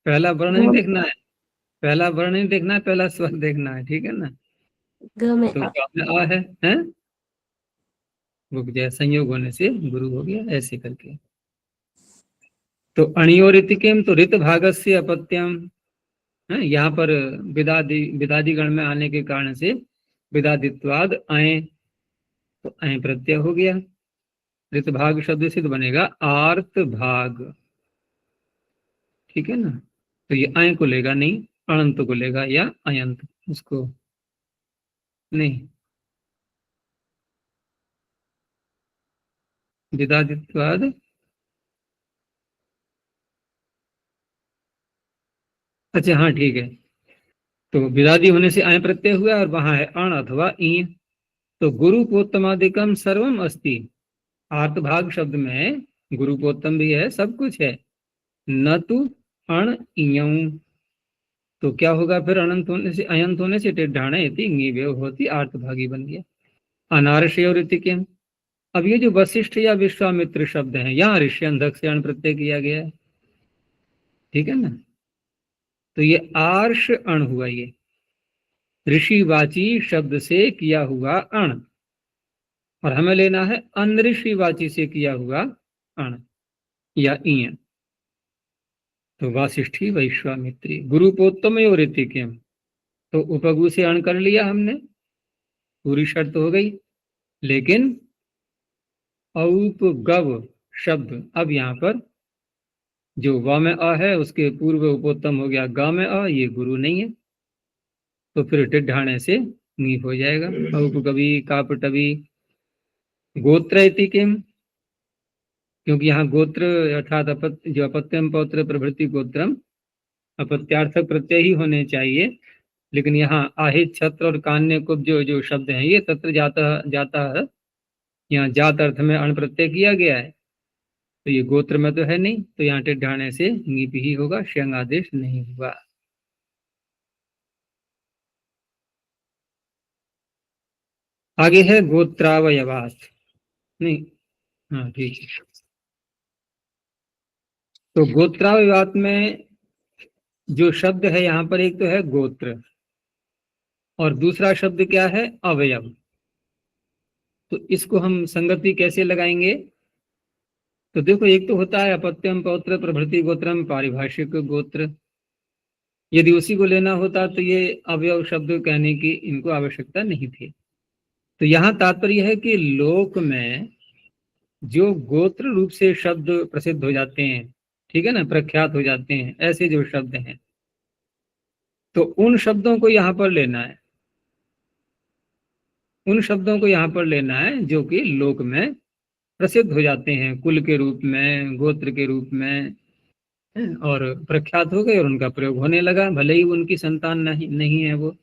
पहला वर्ण नहीं देखना है, पहला वर्ण नहीं देखना है, पहला स्वर देखना है, ठीक है ना। ग में तो अ, ग में आ है? वो जो संयोग होने से गुरु हो गया, ऐसे करके। तो अणियो ऋतिकेम, तो ऋत भागस्य अपत्यम है, यहाँ पर विदादि गण में आने के कारण से विदादित्वाद आए, तो आए प्रत्यय हो गया। ऋत भाग शब्द सिद्ध बनेगा आर्त भाग, ठीक है ना। तो ये आय को लेगा नहीं, अनंत को लेगा, या अयंत उसको नहीं, विदादित्वाद। अच्छा हाँ ठीक है, तो विदादि होने से आय प्रत्यय हुआ, और वहां है अण अथवा ई। तो गुरुपोत्तमादिकम सर्वम अस्ति, आर्त भाग शब्द में गुरुपोत्तम भी है, सब कुछ है, न तु अण इयं। तो क्या होगा फिर, अनंत होने से, अयंत होने से टिड्ढाणे इति ङी व्यय होती, आर्त भागी बन गया। अनार्षय और ऋतिकेम, अब ये जो वशिष्ठ या विश्वामित्र शब्द हैं, यहाँ ऋष्यंधक से अण प्रत्यय किया गया है, ठीक है ना। तो ये आर्ष अण हुआ, ये ऋषिवाची शब्द से किया हुआ अण, और हमें लेना है अनऋषिवाची से किया हुआ अण या इय। तो वासिष्ठी वैश्वामित्री गुरुपोत्तम और ऋतिकेम, तो उपगु से अण कर लिया हमने, पूरी शर्त हो गई। लेकिन औपगव शब्द, अब यहाँ पर जो व में अ है उसके पूर्व उपोत्तम हो गया ग में अ, ये गुरु नहीं है, तो फिर टिड्ढाणे से नी हो जाएगा। औपगवी कापटवी गोत्र इति किम, क्योंकि यहाँ गोत्र अर्थात जो अपत्यम पौत्र प्रभृति गोत्रम, अपत्यार्थक प्रत्यय ही होने चाहिए, लेकिन यहाँ आहित छत्र और कान्य कुब जो जो शब्द हैं, ये तत्र जाता जाता है, यहाँ जात अर्थ में अण प्रत्यय किया गया है, तो ये गोत्र में तो है नहीं, तो यहाँ टिड्ढाणे से ङीप ही होगा, श्यंग आदेश नहीं होगा। आगे है गोत्रावयवात, नहीं, हाँ ठीक है। तो गोत्रावयवात में जो शब्द है यहाँ पर, एक तो है गोत्र, और दूसरा शब्द क्या है, अवयव। तो इसको हम संगति कैसे लगाएंगे, तो देखो, एक तो होता है अपत्यम पौत्र प्रभृति गोत्रम पारिभाषिक गोत्र, यदि उसी को लेना होता तो ये अवयव शब्द कहने की इनको आवश्यकता नहीं थी। तो यहाँ तात्पर्य है कि लोक में जो गोत्र रूप से शब्द प्रसिद्ध हो जाते हैं, ठीक है ना, प्रख्यात हो जाते हैं, ऐसे जो शब्द हैं, तो उन शब्दों को यहाँ पर लेना है, उन शब्दों को यहाँ पर लेना है जो कि लोक में प्रसिद्ध हो जाते हैं, कुल के रूप में, गोत्र के रूप में, और प्रख्यात हो गए और उनका प्रयोग होने लगा, भले ही उनकी संतान नहीं है वो,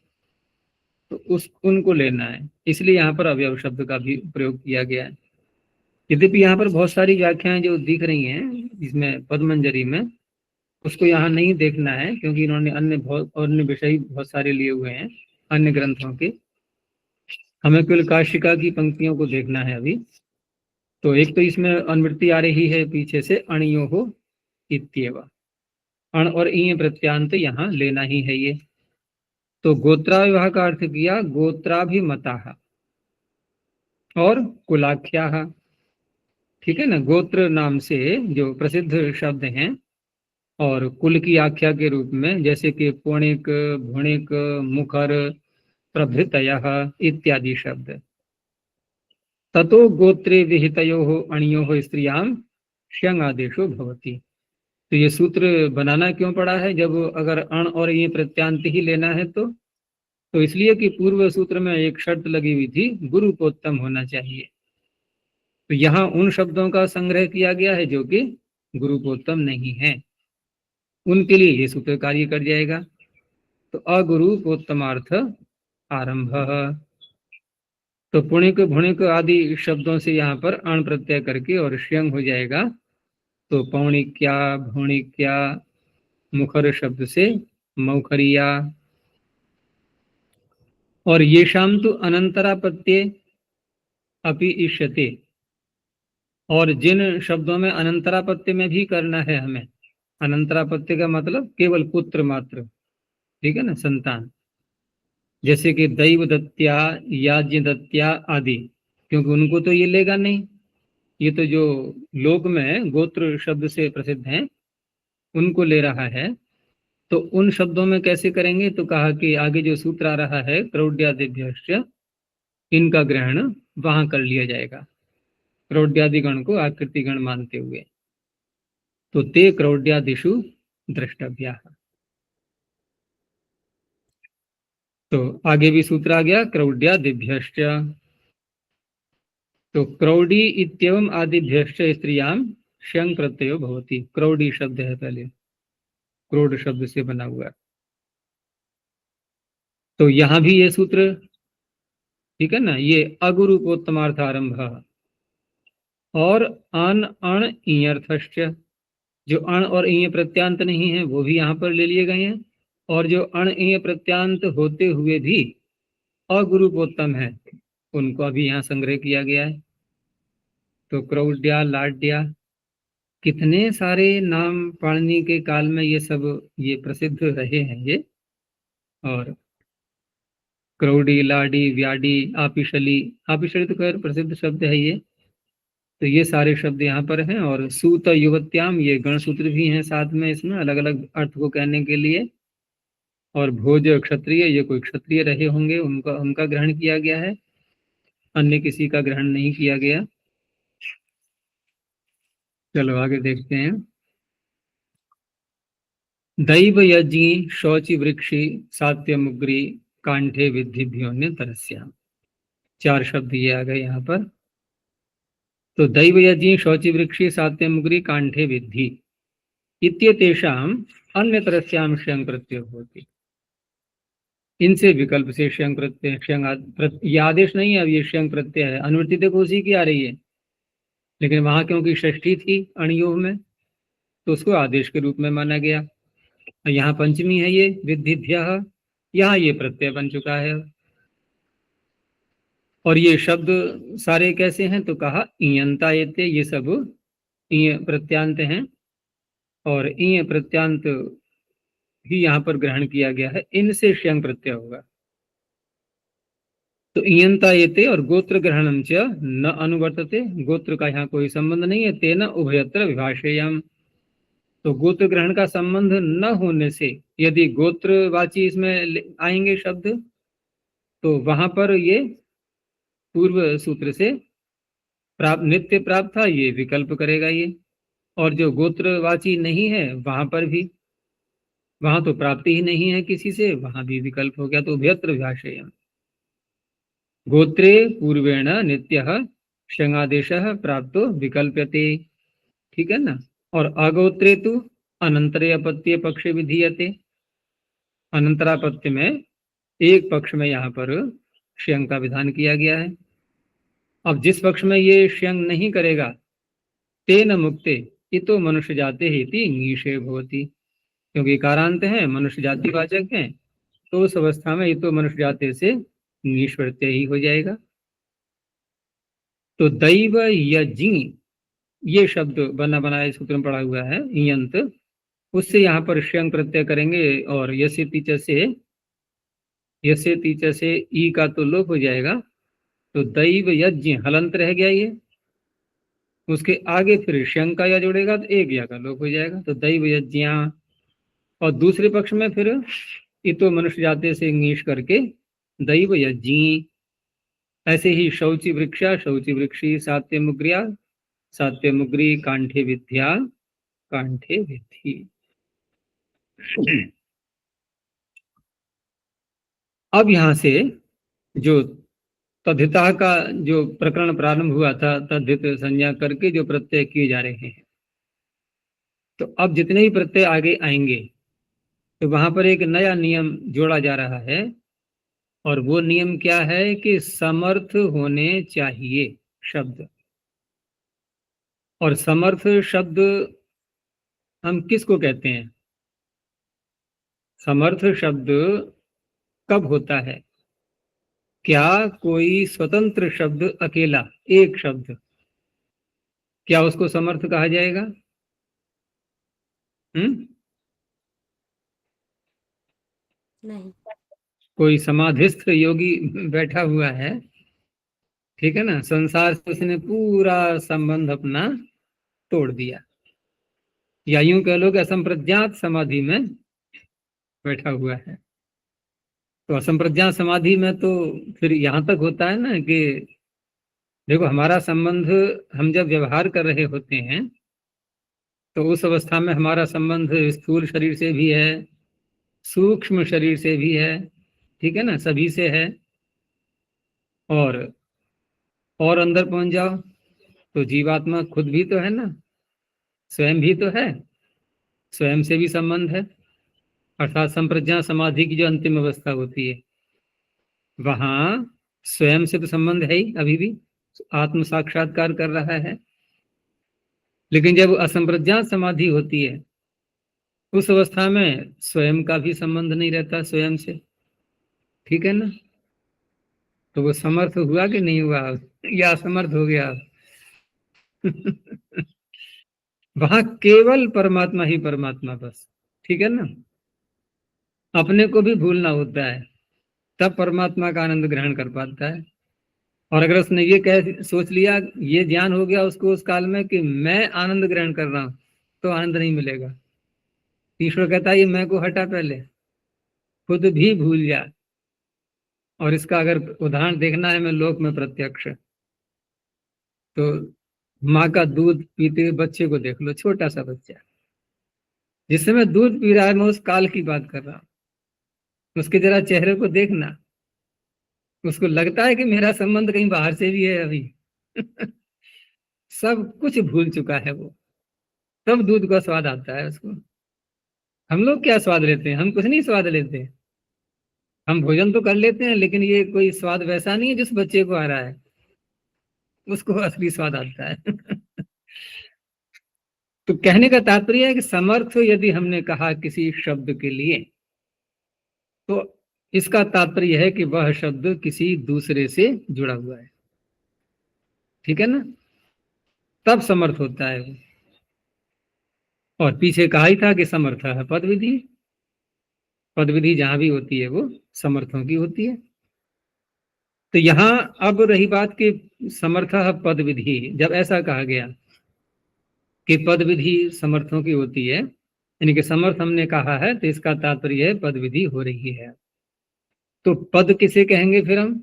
तो उस उनको लेना है। इसलिए यहाँ पर अवयव शब्द का भी प्रयोग किया गया है। यद्यपि यहाँ पर बहुत सारी व्याख्याएं जो दिख रही हैं इसमें पद्मंजरी में, उसको यहाँ नहीं देखना है, क्योंकि इन्होंने अन्य विषय बहुत सारे लिए हुए हैं अन्य ग्रंथों के। हमें केवल काशिका की पंक्तियों को देखना है अभी। तो एक तो इसमें अनुवृत्ति आ रही है पीछे से, अणियो हो इत्येव, अण और ईय प्रत्यांत यहाँ लेना ही है ये। तो गोत्राविवाह का अर्थ किया गोत्राभिमताः और कुलाख्याः, ठीक है ना। गोत्र नाम से जो प्रसिद्ध शब्द हैं, और कुल की आख्या के रूप में, जैसे कि पुणिक, भुणिक, मुखर प्रभृतयः इत्यादि शब्द। ततो गोत्रे विहितयोः अणियोः स्त्रियां श्यंग आदेशो भवति। तो ये सूत्र बनाना क्यों पड़ा है जब अगर अण और ये प्रत्यांत ही लेना है तो इसलिए कि पूर्व सूत्र में एक शर्त लगी हुई थी, गुरुपोत्तम होना चाहिए। तो यहाँ उन शब्दों का संग्रह किया गया है जो कि गुरुपोत्तम नहीं है, उनके लिए ये सूत्र कार्य कर जाएगा। तो अगुरुपोत्तमार्थ आरंभ, तो पुणिक भुणिक आदि शब्दों से यहाँ पर अण प्रत्यय करके और श्यंग हो जाएगा। तो पौणिक्या, भौणिक्या, मुखर शब्द से मौखरिया, और ये शाम तो अनंतरापत्ये अपि इष्यते, और जिन शब्दों में अनंतरापत्य में भी करना है हमें, अनंतरापत्य का मतलब केवल पुत्र मात्र, ठीक है ना, संतान, जैसे कि दैव दत्त्या, याज्ञ दत्त्या आदि, क्योंकि उनको तो ये लेगा नहीं, ये तो जो लोक में गोत्र शब्द से प्रसिद्ध हैं उनको ले रहा है। तो उन शब्दों में कैसे करेंगे, तो कहा कि आगे जो सूत्र आ रहा है क्रौड्यादिभ्यश्च, इनका ग्रहण वहां कर लिया जाएगा, क्रौड्यादि गण को आकृति गण मानते हुए। तो ते क्रौड्यादिषु द्रष्टव्या, तो आगे भी सूत्र आ गया क्रौड्यादिभ्यश्च। तो क्रौडी इत्येवम आदिभ्यश्च स्त्रियां शंग प्रत्ययो भवति, क्रौडी शब्द है पहले, क्रोड शब्द से बना हुआ। तो यहां भी ये सूत्र, ठीक है ना, ये अगुरुपोत्तमार्थ आरंभ, और अन अण इयर्थश्च, जो अण और इय प्रत्यांत नहीं है वो भी यहाँ पर ले लिए गए हैं, और जो अण इय प्रत्यांत होते हुए भी अगुरुपोत्तम है उनको अभी यहाँ संग्रह किया गया है। तो क्रौड्या, लाड्या, कितने सारे नाम पाणिनि के काल में ये सब ये प्रसिद्ध रहे हैं ये, और क्रौडी, लाडी, व्याडी, आपिशली, आपिशली तो खैर प्रसिद्ध शब्द है ये। तो ये सारे शब्द यहाँ पर हैं, और सूत युवत्याम, ये गण सूत्र भी हैं साथ में इसमें अलग अलग अर्थ को कहने के लिए। और भोज क्षत्रिय, ये कोई क्षत्रिय रहे होंगे उनका उनका ग्रहण किया गया है, अन्य किसी का ग्रहण नहीं किया गया। चलो आगे देखते हैं। दैव यज्ञी शौचि वृक्षी सात्यमुग्री कांठे विद्धिभ्योन्य तरस्या, चार शब्द ये आ गए यहाँ पर। तो दैव यज्ञी शौचि वृक्षी सात्यमुग्री कांठे विद्धि इत्येतेषाम् अन्यतरस्याम श्यंग प्रत्यय होती, इनसे विकल्प से श्यंग प्रत्यय, ये आदेश नहीं है, अब ये श्यंग प्रत्यय है। अनुवृत्ति देखो उसी की आ रही है, लेकिन वहां क्योंकि षष्ठी थी अणयोग में तो उसको आदेश के रूप में माना गया। यहाँ पंचमी है ये विद्धिभ्यः, यहाँ ये प्रत्यय बन चुका है। और ये शब्द सारे कैसे हैं, तो कहा इयंता येते, ये सब इय प्रत्यांत हैं, और इय प्रत्यांत भी यहाँ पर ग्रहण किया गया है, इनसे श्यंग प्रत्यय होगा। तो इयंता येते और गोत्र ग्रहणम च न अनुवर्तते, गोत्र का यहाँ कोई संबंध नहीं है। तेन उभयत्र विभाषेयम, तो गोत्र ग्रहण का संबंध न होने से यदि गोत्रवाची इसमें आएंगे शब्द, तो वहां पर ये पूर्व सूत्र से प्राप्त, नित्य प्राप्त था, ये विकल्प करेगा ये। और जो गोत्रवाची नहीं है वहां पर भी, वहां तो प्राप्ति ही नहीं है किसी से, वहां भी विकल्प हो गया। तो उभयत्र विभाषेयम, गोत्रे पूर्वेण नित्यः शंगादेशः प्राप्तो विकल्प्यते, ठीक है ना। और अगोत्रे तो अनंतरापत्य पक्ष विधीयते, अनंतरापत्य में एक पक्ष में यहाँ पर श्यंग का विधान किया गया है। अब जिस पक्ष में ये श्यंग नहीं करेगा, तेन मुक्ते इतो मनुष्य जाते हेति ङीषे भवति, क्योंकि कारांत है, मनुष्य जाति वाचक है, तो उस अवस्था में इतो मनुष्य जाते से ङीष प्रत्यय ही हो जाएगा। तो दैव यज्ञ, ये शब्द बना बनाया सूत्र में पड़ा हुआ है इयंत, उससे यहाँ पर श्यंग प्रत्यय करेंगे, और यसे तीच से ई का तो लोप हो जाएगा। तो दैव यज्ञ हलंत रह गया ये, उसके आगे फिर श्यंग का या जोड़ेगा तो एक या का लोप हो जाएगा। तो दैव यज्ञा, और दूसरे पक्ष में फिर इतो मनुष्य जाते से ङीष करके दैव यज्ञी। ऐसे ही शौचि वृक्षा, शौचि वृक्षी, सात्यमुग्रिया, सात्यमुग्री, कांठे विद्या, कांठे विद्धि। अब यहां से जो तद्धिता का जो प्रकरण प्रारंभ हुआ था, तद्धित संज्ञा करके जो प्रत्यय किए जा रहे हैं, तो अब जितने भी प्रत्यय आगे आएंगे तो वहां पर एक नया नियम जोड़ा जा रहा है। और वो नियम क्या है कि समर्थ होने चाहिए शब्द। और समर्थ शब्द हम किसको कहते हैं? समर्थ शब्द कब होता है? क्या कोई स्वतंत्र शब्द अकेला एक शब्द, क्या उसको समर्थ कहा जाएगा? नहीं। कोई समाधिस्थ योगी बैठा हुआ है, ठीक है ना, संसार से उसने पूरा संबंध अपना तोड़ दिया, या यूं कह लो कि असंप्रज्ञात समाधि में बैठा हुआ है। तो असंप्रज्ञात समाधि में तो फिर यहां तक होता है ना कि देखो, हमारा संबंध, हम जब व्यवहार कर रहे होते हैं तो उस अवस्था में हमारा संबंध स्थूल शरीर से भी है, सूक्ष्म शरीर से भी है, ठीक है ना, सभी से है। और अंदर पहुंच जाओ तो जीवात्मा खुद भी तो है ना, स्वयं भी तो है, स्वयं से भी संबंध है। अर्थात संप्रज्ञा समाधि की जो अंतिम अवस्था होती है, वहां स्वयं से तो संबंध है ही, अभी भी आत्म साक्षात्कार कर रहा है। लेकिन जब असंप्रज्ञात समाधि होती है, उस अवस्था में स्वयं का भी संबंध नहीं रहता स्वयं से, ठीक है ना। तो वो समर्थ हुआ कि नहीं हुआ, या असमर्थ हो गया? वहां केवल परमात्मा ही परमात्मा, बस, ठीक है ना। अपने को भी भूलना होता है, तब परमात्मा का आनंद ग्रहण कर पाता है। और अगर उसने ये कह सोच लिया, ये ज्ञान हो गया उसको उस काल में कि मैं आनंद ग्रहण कर रहा हूं, तो आनंद नहीं मिलेगा। ईश्वर कहता है ये मैं को हटा, पहले खुद भी भूल जा। और इसका अगर उदाहरण देखना है मैं लोक में प्रत्यक्ष, तो माँ का दूध पीते हुए बच्चे को देख लो, छोटा सा बच्चा जिस समय दूध पी रहा है, मैं उस काल की बात कर रहा हूँ, उसके जरा चेहरे को देखना, उसको लगता है कि मेरा संबंध कहीं बाहर से भी है अभी। सब कुछ भूल चुका है वो, तब दूध का स्वाद आता है उसको। हम लोग क्या स्वाद लेते हैं? हम कुछ नहीं स्वाद लेते। हम भोजन तो कर लेते हैं, लेकिन ये कोई स्वाद वैसा नहीं है जिस बच्चे को आ रहा है, उसको असली स्वाद आता है। तो कहने का तात्पर्य है कि समर्थ यदि हमने कहा किसी शब्द के लिए, तो इसका तात्पर्य है कि वह शब्द किसी दूसरे से जुड़ा हुआ है, ठीक है ना, तब समर्थ होता है वो। और पीछे कहा ही था कि समर्थ है पद विधि, पद विधि जहां भी होती है वो समर्थों की होती है। तो यहां अब रही बात कि समर्थ पद विधि, जब ऐसा कहा गया कि पद विधि समर्थों की होती है, यानी कि समर्थ हमने कहा है, तो इसका तात्पर्य है पद विधि हो रही है। तो पद किसे कहेंगे फिर हम?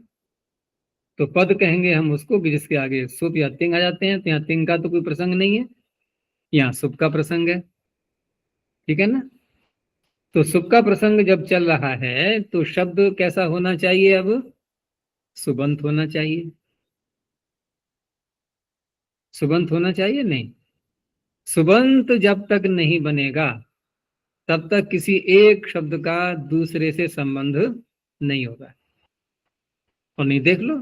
तो पद कहेंगे हम उसको कि जिसके आगे सुप या तिंग आ जाते हैं। तो यहाँ तिंग का तो कोई प्रसंग नहीं है, यहाँ सुप का प्रसंग है, ठीक है ना। तो सुप का प्रसंग जब चल रहा है तो शब्द कैसा होना चाहिए? अब सुबंत होना चाहिए। सुबंत होना चाहिए, नहीं? सुबंत जब तक नहीं बनेगा तब तक किसी एक शब्द का दूसरे से संबंध नहीं होगा। और नहीं, देख लो,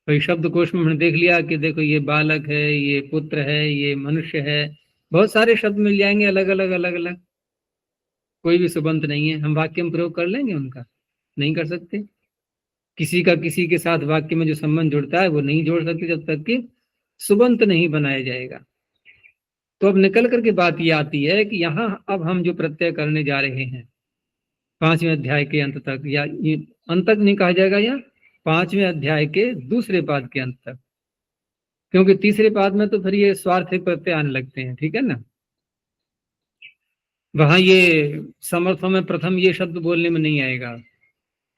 कोई शब्द कोश में हमने देख लिया कि देखो ये बालक है, ये पुत्र है, ये मनुष्य है, बहुत सारे शब्द मिल जाएंगे अलग अलग अलग अलग, कोई भी सुबंत नहीं है। हम वाक्य में प्रयोग कर लेंगे उनका? नहीं कर सकते। किसी का किसी के साथ वाक्य में जो संबंध जुड़ता है वो नहीं जोड़ सकते जब तक कि सुबंत नहीं बनाया जाएगा। तो अब निकल करके बात ये आती है कि यहाँ अब हम जो प्रत्यय करने जा रहे हैं 5वें अध्याय के अंत तक, या ये अंत तक नहीं कहा जाएगा, या 5वें अध्याय के दूसरे पाद के अंत तक, क्योंकि तीसरे पाद में तो फिर ये स्वार्थिक प्रत्यय आने लगते हैं, ठीक है ना। वहां ये समर्थों में प्रथम ये शब्द बोलने में नहीं आएगा,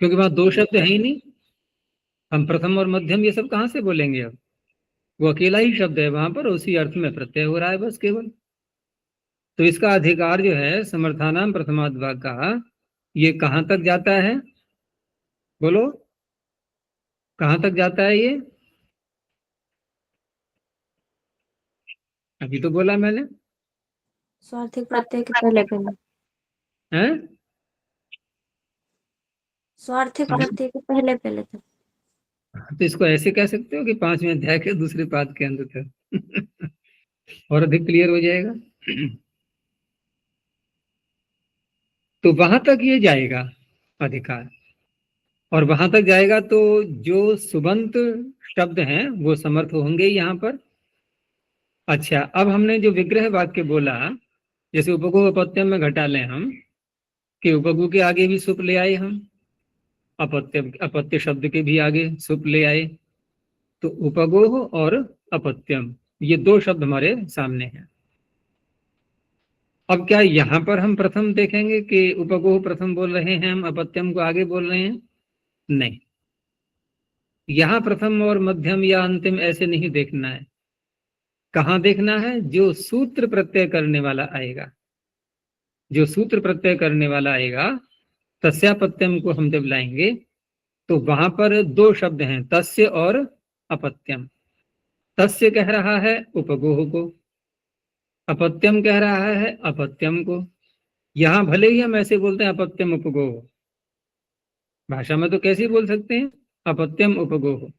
क्योंकि वहां दो शब्द है ही नहीं। हम प्रथम और मध्यम ये सब कहाँ से बोलेंगे? अब वो अकेला ही शब्द है वहां पर, उसी अर्थ में प्रत्यय हो रहा है बस केवल। तो इसका अधिकार जो है समर्थानाम प्रथमाद्वा का, ये कहाँ तक जाता है? बोलो, कहाँ तक जाता है ये? अभी तो बोला मैंने। स्वार्थिक प्रत्यय के पहले पहले, हैं? स्वार्थिक प्रत्यय के पहले पहले तक। तो इसको ऐसे कह सकते हो कि 5वें अध्याय के दूसरे पाद के अंत तक और अधिक क्लियर हो जाएगा। तो वहां तक ये जाएगा अधिकार, और वहां तक जाएगा तो जो सुबंत शब्द हैं वो समर्थ होंगे यहाँ पर। अच्छा, अब हमने जो विग्रह वाक्य बोला, जैसे उपगु अपत्यम में घटा लें हम, कि उपगु के आगे भी सुप ले आए हम, अपत्य अपत्य शब्द के भी आगे सुप ले आए, तो उपगोह और अपत्यम, ये दो शब्द हमारे सामने हैं। अब क्या यहाँ पर हम प्रथम देखेंगे कि उपगोह प्रथम बोल रहे हैं, हम अपत्यम को आगे बोल रहे हैं? नहीं, यहाँ प्रथम और मध्यम या अंतिम ऐसे नहीं देखना है। कहाँ देखना है? जो सूत्र प्रत्यय करने वाला आएगा, जो सूत्र प्रत्यय करने वाला आएगा, तस्यापत्यम को हम जब लाएंगे तो वहां पर दो शब्द हैं, तस्य और अपत्यम। तस्य कह रहा है उपगोह को, अपत्यम कह रहा है अपत्यम को। यहां भले ही हम ऐसे बोलते हैं अपत्यम उपगोह, भाषा में तो कैसे बोल सकते हैं? अपत्यम उपगोह।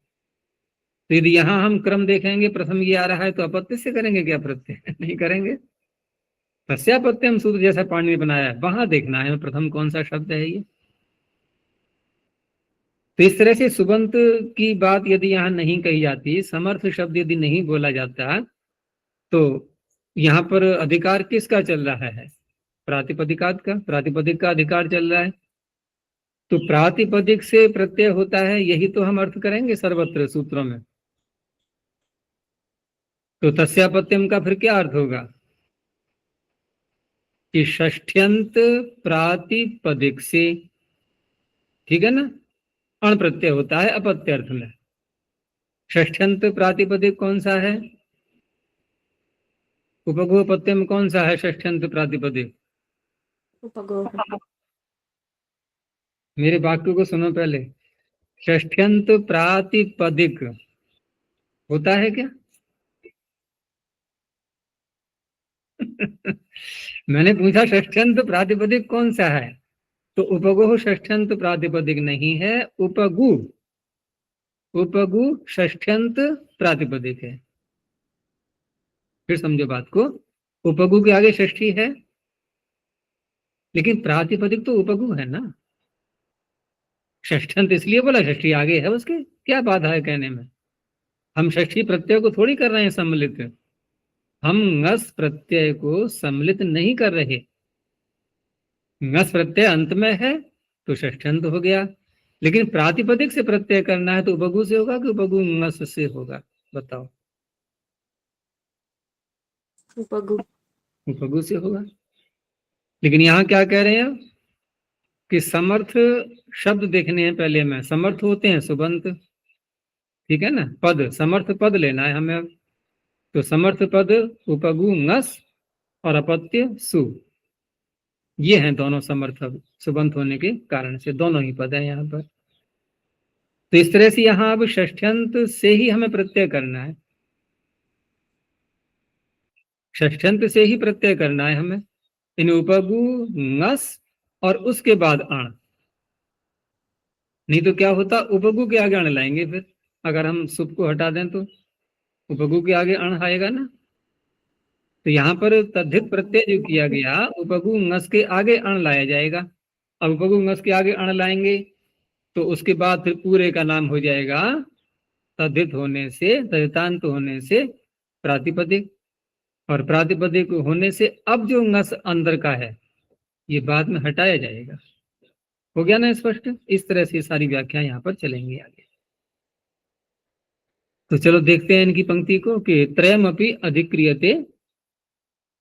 तो यदि यहाँ हम क्रम देखेंगे, प्रथम ये आ रहा है तो अपत्य से करेंगे क्या प्रत्यय? नहीं करेंगे। तस्यापत्यम सूत्र जैसा पाणिनि ने बनाया है, वहां देखना है प्रथम कौन सा शब्द है ये। तो इस तरह से सुबंत की बात यदि यहाँ नहीं कही जाती, समर्थ शब्द यदि नहीं बोला जाता, तो यहाँ पर अधिकार किसका चल रहा है? प्रातिपदिकात का, प्रातिपदिक का अधिकार चल रहा है। तो प्रातिपदिक से प्रत्यय होता है, यही तो हम अर्थ करेंगे सर्वत्र सूत्रों में। तो तस्यापत्यम का फिर क्या अर्थ होगा? कि षष्ठ्यंत प्रातिपदिक से, ठीक है ना, अण प्रत्यय होता है अपत्य अर्थ में। षष्ठ्यंत प्रातिपदिक कौन सा है? उपगोह पत्य में कौन सा है षष्ठ्यंत प्रातिपदिक? उपगोह। मेरे वाक्य को सुनो पहले। षष्ठ्यंत प्रातिपदिक होता है क्या? मैंने पूछा षष्ठ्यंत प्रातिपदिक कौन सा है, तो उपगोह षष्ठ्यंत प्रातिपदिक नहीं है, उपगु, उपगु षष्ठ्यंत प्रातिपदिक है। फिर समझो बात को, उपगु के आगे षष्ठी है, लेकिन प्रातिपदिक तो उपगु है ना। षष्ठ्यंत इसलिए बोला, षष्ठी आगे है उसके, क्या बाधा है कहने में? हम षष्ठी प्रत्यय को थोड़ी कर रहे हैं सम्मिलित, हम ngस प्रत्यय को सम्मिलित नहीं कर रहे। ngस प्रत्यय अंत में है तो षष्ठ्यंत हो गया, लेकिन प्रातिपदिक से प्रत्यय करना है तो उपगु से होगा कि उपगु ngस से होगा? बताओ। उपगु। उपगु से होगा। लेकिन यहाँ क्या कह रहे हैं कि समर्थ शब्द देखने हैं पहले में। समर्थ होते हैं सुबंत, ठीक है ना, पद, समर्थ पद लेना है हमें। तो समर्थ पद उपगु ngस और अपत्य सु, ये हैं दोनों समर्थ सुबंत होने के कारण से, दोनों ही पद हैं यहाँ पर। तो इस तरह से यहाँ अब षष्ठ्यंत से ही हमें प्रत्यय करना है, षष्ठ्यंत से ही प्रत्यय करना है हमें, इन उपगु ngस और उसके बाद अण। नहीं तो क्या होता, उपगु के आगे अण लाएंगे फिर, अगर हम सुप को हटा दें तो उपगु के आगे अण आएगा ना। तो यहाँ पर तद्धित प्रत्यय जो किया गया, उपगु ngस के आगे अण लाया जाएगा। अब उपगु ngस के आगे अण लाएंगे तो उसके बाद फिर पूरे का नाम हो जाएगा तद्धित होने से, तदितांत होने से प्रातिपदिक, और प्रातिपदिक होने से अब जो ngस अंदर का है ये बाद में हटाया जाएगा। हो गया ना स्पष्ट? इस तरह से सारी व्याख्या यहाँ पर चलेंगी आगे। तो चलो देखते हैं इनकी पंक्ति को, कि त्रयम अपि अधिक्रियते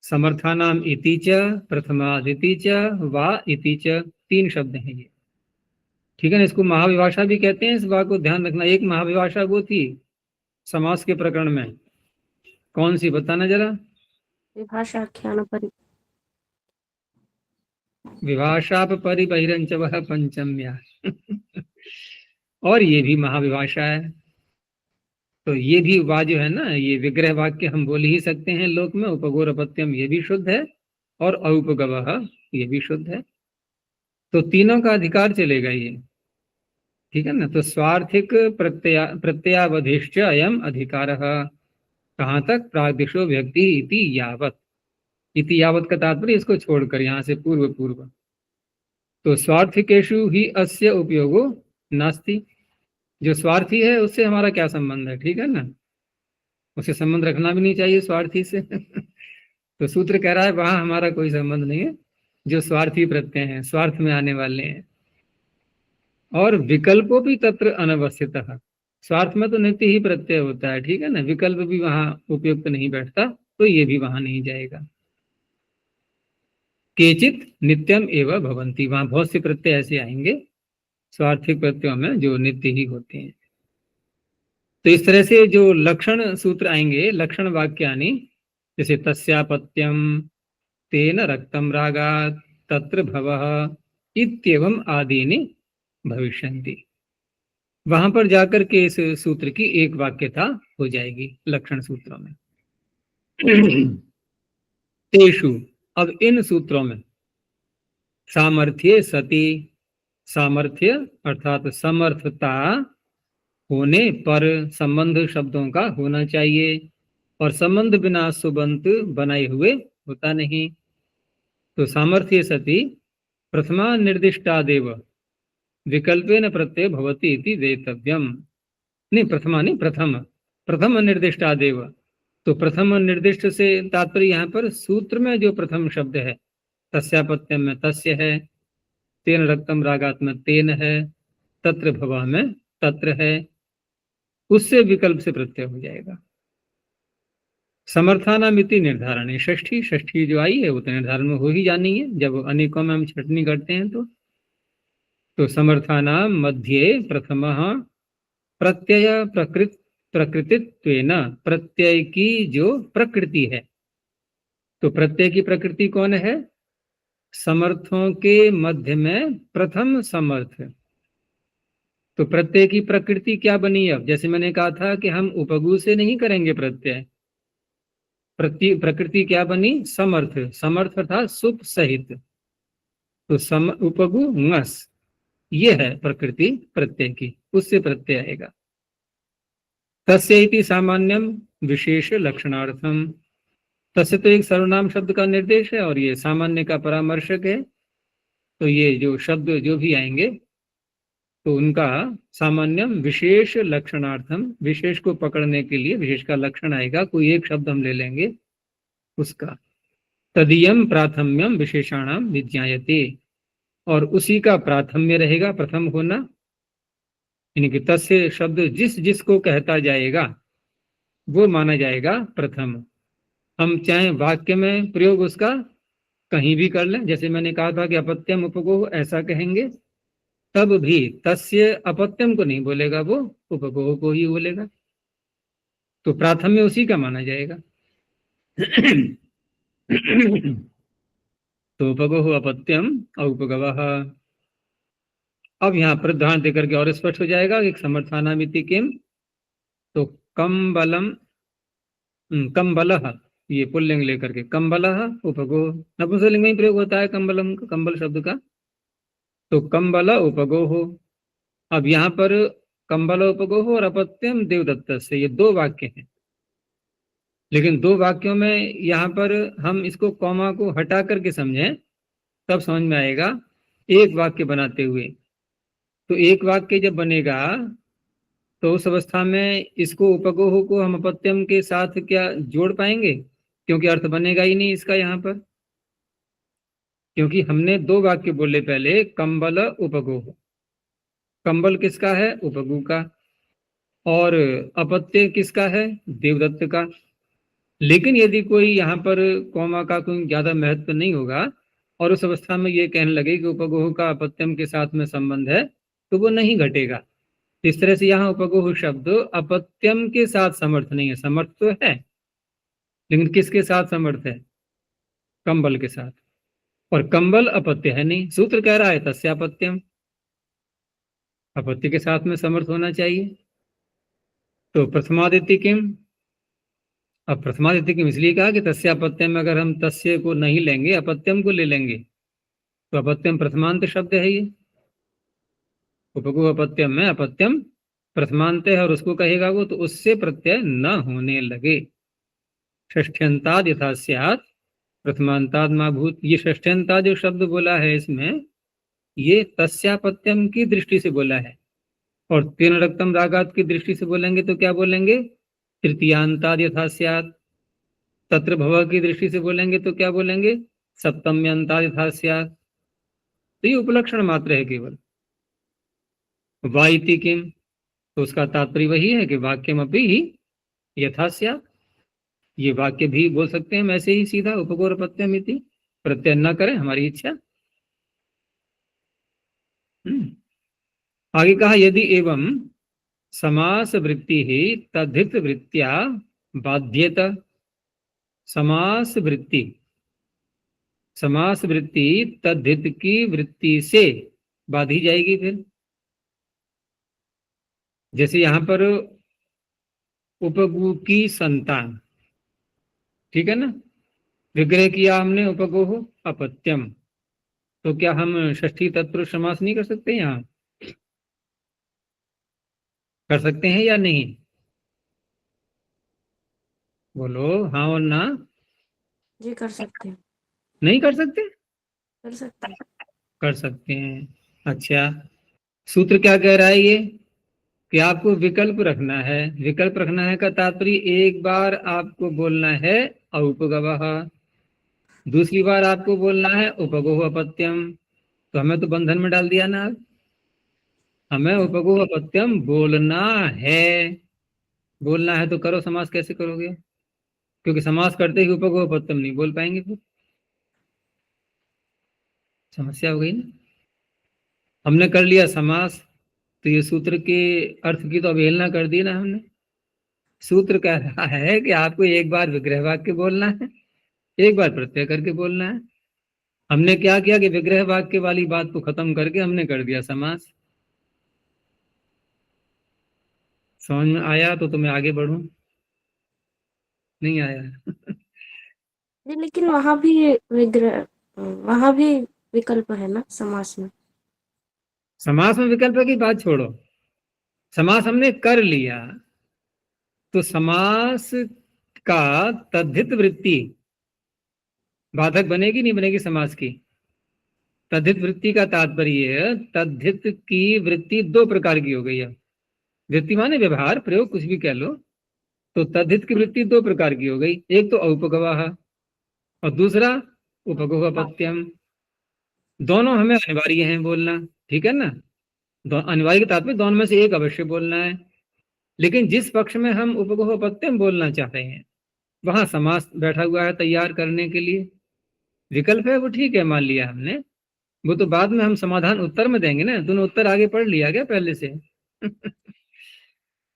समर्थानाम इति च प्रथमादिति च वा इति च, तीन शब्द हैं ये, ठीक है ना। इसको महाविभाषा भी कहते हैं, इस बात को ध्यान रखना। एक महाविभाषा वो थी समास के प्रकरण में, कौन सी बताना जरा? विभाषाख्यान परि विभाषाप परिबहिरंच वह पंचम्या। और ये भी महाविभाषा है। तो ये भी वा जो है ना, ये विग्रह वाक्य हम बोल ही सकते हैं लोक में। उपगोर अपत्यम ये भी शुद्ध है, और औपगवः ये भी शुद्ध है। तो तीनों का अधिकार चलेगा ये, ठीक है ना। तो स्वार्थिक प्रत्यावधिश्च अयम अधिकारः। कहाँ तक? प्रागदिशो व्यक्ति इति यावत। इति यावत का तात्पर्य इसको छोड़कर यहाँ से पूर्व पूर्व। तो स्वार्थिकेषु ही अस्य उपयोगो नास्ति। जो स्वार्थी है उससे हमारा क्या संबंध है, ठीक है ना। उसे संबंध रखना भी नहीं चाहिए स्वार्थी से। तो सूत्र कह रहा है वहां हमारा कोई संबंध नहीं है। जो स्वार्थी प्रत्यय हैं, स्वार्थ में आने वाले हैं। और विकल्पों भी तत्र अनवस्थितः। स्वार्थ में तो नित्य ही प्रत्यय होता है, ठीक है ना। विकल्प भी वहां उपयुक्त नहीं बैठता, तो ये भी वहां नहीं जाएगा। केचित नित्यम एवं भवंती, वहां बहुत से प्रत्यय ऐसे आएंगे स्वार्थिक प्रत्ययों में जो नित्य ही होते हैं। तो इस तरह से जो लक्षण सूत्र आएंगे, लक्षण वाक्यानि, जैसे तस्यापत्यम, तेन रक्तम रागात्, तत्र भवः इत्येवं आदीनि भविष्यन्ति। वहां पर जाकर के इस सूत्र की एक वाक्यता हो जाएगी लक्षण सूत्रों में। तेषु, अब इन सूत्रों में, सामर्थ्य सति, सामर्थ्य अर्थात समर्थता होने पर संबंध शब्दों का होना चाहिए, और संबंध बिना सुबंत बनाए हुए होता नहीं। तो सामर्थ्य सति प्रथमा निर्दिष्टादेव विकल्पेन प्रत्यय भवति इति वेतव्यम। नहीं, प्रथमा नहीं, प्रथम निर्दिष्टादेव। तो प्रथम निर्दिष्ट से तात्पर्य यहाँ पर सूत्र में जो प्रथम शब्द है, तस्यापत्यम में तस्य है, तेन रक्तम रागात में तेन है, तत्र भवः में तत्र है, उससे विकल्प से प्रत्यय हो जाएगा। समर्थानामिति निर्धारण, षष्ठी जो आई है वो तो निर्धारण में हो ही जानी है जब अनेकों में हम छटनी करते हैं। तो समर्थानाम मध्ये प्रथमः प्रत्यय प्रकृतित्वेन, प्रत्यय की जो प्रकृति है। तो प्रत्यय की प्रकृति कौन है? समर्थों के मध्य में प्रथम समर्थ। तो प्रत्यय की प्रकृति क्या बनी? अब जैसे मैंने कहा था कि हम उपगु से नहीं करेंगे प्रत्यय। प्रकृति क्या बनी? समर्थ। समर्थ था सुप सहित। तो उपगु ngस, ये है प्रकृति प्रत्यय की, उससे प्रत्यय आएगा। तस्य इति सामान्यम विशेष लक्षणार्थम, तस्य तो एक सर्वनाम शब्द का निर्देश है और ये सामान्य का परामर्शक है। तो ये जो शब्द जो भी आएंगे तो उनका सामान्यम विशेष लक्षणार्थम, विशेष को पकड़ने के लिए विशेष का लक्षण आएगा। कोई एक शब्द हम ले लेंगे उसका। तदीयम प्राथम्यम विशेषाणाम विज्ञायते, और उसी का प्राथम्य रहेगा, प्रथम होना। यानी कि तस्य शब्द जिस जिसको कहता जाएगा वो माना जाएगा प्रथम। हम चाहे वाक्य में प्रयोग उसका कहीं भी कर लें, जैसे मैंने कहा था कि अपत्यम उपगोह ऐसा कहेंगे, तब भी तस्य अपत्यम को नहीं बोलेगा, वो उपगोह को ही बोलेगा। तो प्राथम्य उसी का माना जाएगा। तो उपगोह अपत्यम औपगवः। अब यहाँ पर ध्यान देकर के और स्पष्ट हो जाएगा कि समर्थानामिति किम। तो कम्बलम, कम्बलः, ये पुल्लिंग लेकर के कम्बलः उपगोह, नपुंसकलिंग में ही प्रयोग होता है कम्बलम, कम्बल शब्द का। तो कम्बल उपगोह। अब यहाँ पर कम्बल उपगोह और अपत्यम देवदत्त से, ये दो वाक्य हैं। लेकिन दो वाक्यों में यहाँ पर हम इसको कॉमा को हटा करके समझें तब समझ में आएगा एक वाक्य बनाते हुए। तो एक वाक्य जब बनेगा तो उस अवस्था में इसको उपगोह को हम अपत्यम के साथ क्या जोड़ पाएंगे? क्योंकि अर्थ बनेगा ही नहीं इसका यहाँ पर। क्योंकि हमने दो वाक्य बोले पहले, कंबल उपगोह। कंबल किसका है? उपगु का। और अपत्य किसका है? देवदत्त का। लेकिन यदि कोई यहाँ पर कौमा का कोई ज्यादा महत्व नहीं होगा और उस अवस्था में ये कहने लगे कि उपगोह का अपत्यम के साथ में संबंध है, तो वो नहीं घटेगा। इस तरह से यहाँ उपगोह शब्द अपत्यम के साथ समर्थ नहीं है। समर्थ तो है, लेकिन किसके साथ समर्थ है? कंबल के साथ। और कंबल अपत्य है नहीं। सूत्र कह रहा है तस्यापत्यम, अपत्य के साथ में समर्थ होना चाहिए। तो प्रथमादित्य किम, अब प्रथमादित्य किम इसलिए कहा कि तस्यापत्यम में अगर हम तस्य को नहीं लेंगे, अपत्यम को ले लेंगे, तो अपत्यम प्रथमांत शब्द है ये। उपगु अपत्यम में अपत्यम प्रथमांत है और उसको कहेगा वो, तो उससे प्रत्यय न होने लगे। षष्ठ्यंताद यथा स्यात् प्रथमांताद मा भूत, ये षष्ठ्यंता जो शब्द बोला है इसमें, ये तस्यापत्यम की दृष्टि से बोला है। और तीन रक्तम रागात की दृष्टि से बोलेंगे तो क्या बोलेंगे? तृतीयांताद यथा स्यात्। तत्र भव की दृष्टि से बोलेंगे तो क्या बोलेंगे? सप्तम्यंताद यथा स्यात्। तो ये उपलक्षण मात्र है केवल। वाइति किम, तो उसका तात्पर्य वही है कि वाक्यम अपि ही यथा स्यात्। ये वाक्य भी बोल सकते हैं हम ऐसे ही सीधा, उपगोर प्रत्यय मिति, प्रत्यय न करें हमारी इच्छा। आगे कहा यदि एवं समास वृत्ति ही तद्धित वृत्तिया बाध्यत। समास वृत्ति, समास वृत्ति तद्धित की वृत्ति से बाधी जाएगी। फिर जैसे यहां पर उपगु की संतान, ठीक है ना, विग्रह किया हमने उपगोह अपत्यम, तो क्या हम षष्ठी तत्पुरुष समास नहीं कर सकते? यहाँ कर सकते हैं या नहीं? बोलो हाँ और ना। जी कर सकते हैं। नहीं कर सकते? कर सकते हैं। कर सकते हैं। अच्छा, सूत्र क्या कह रहा है ये? कि आपको विकल्प रखना है। विकल्प रखना है का तात्पर्य एक बार आपको बोलना है औपगवः, दूसरी बार आपको बोलना है उपगोह अपत्यम। तो हमें तो बंधन में डाल दिया ना अब। हमें उपगोह अपत्यम बोलना है। बोलना है तो करो, समास कैसे करोगे? क्योंकि समास करते ही उपगोह अपत्यम नहीं बोल पाएंगे, फिर समस्या हो गई ना। हमने कर लिया समास, तो ये सूत्र के अर्थ की तो अवहेलना कर दी ना हमने। सूत्र कह रहा है कि आपको एक बार विग्रह वाक्य बोलना है, एक बार प्रत्यय करके बोलना है। हमने क्या किया कि विग्रह वाक्य वाली बात को खत्म करके हमने कर दिया समास। समझ में आया तो मैं आगे बढ़ूं? नहीं आया? जी लेकिन वहां भी विग्रह, वहां भी विकल्प है ना समास में। समास में विकल्प की बात छोड़ो, समास हमने कर लिया, तो समास का तद्धित वृत्ति बाधक बनेगी नहीं बनेगी समास की? तद्धित वृत्ति का तात्पर्य, तद्धित की वृत्ति दो प्रकार की हो गई है। वृत्ति माने व्यवहार प्रयोग कुछ भी कह लो। तो तद्धित की वृत्ति दो प्रकार की हो गई, एक तो औपगवाह और दूसरा उपगोह अपत्यम। दोनों हमें अनिवार्य हैं बोलना, ठीक है ना। अनिवार्य के तात्पर्य दोनों में से एक अवश्य बोलना है। लेकिन जिस पक्ष में हम उपगोह अपत्यम बोलना चाहते हैं, वहां समास बैठा हुआ है तैयार करने के लिए। विकल्प है वो ठीक है, मान लिया हमने, वो तो बाद में हम समाधान उत्तर में देंगे ना। दोनों उत्तर आगे पढ़ लिया क्या पहले से?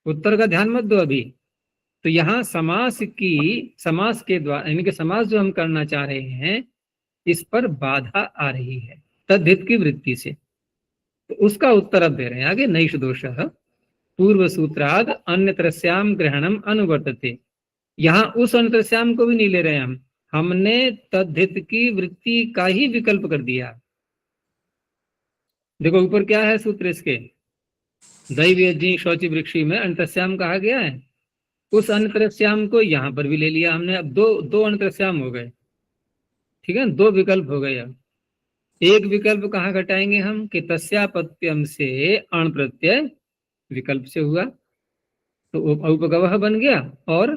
उत्तर का ध्यान मत दो अभी। तो यहाँ समास की, समास के द्वारा यानी कि समास जो हम करना चाह रहे हैं, इस पर बाधा आ रही है तद्धित की वृत्ति से। तो उसका उत्तर अब दे रहे हैं आगे। नैष दोष पूर्व सूत्राद अन्यत्रस्याम ग्रहणम अनुवर्तते। यहाँ उस अन्यत्रस्याम को भी नहीं ले रहे हैं हम, हमने तद्धित की वृत्ति का ही विकल्प कर दिया। देखो ऊपर क्या है सूत्र इसके, दैव यज्ञ शौच वृक्षी में अंतस्याम कहा गया है। उस अंतरस्याम को यहाँ पर भी ले लिया हमने। अब दो दो अंतरस्याम हो गए, ठीक है, दो विकल्प हो गए। अब एक विकल्प कहाँ घटाएंगे हम कि तस्यापत्यम से अण प्रत्यय विकल्प से हुआ, तो उपगवह बन गया, और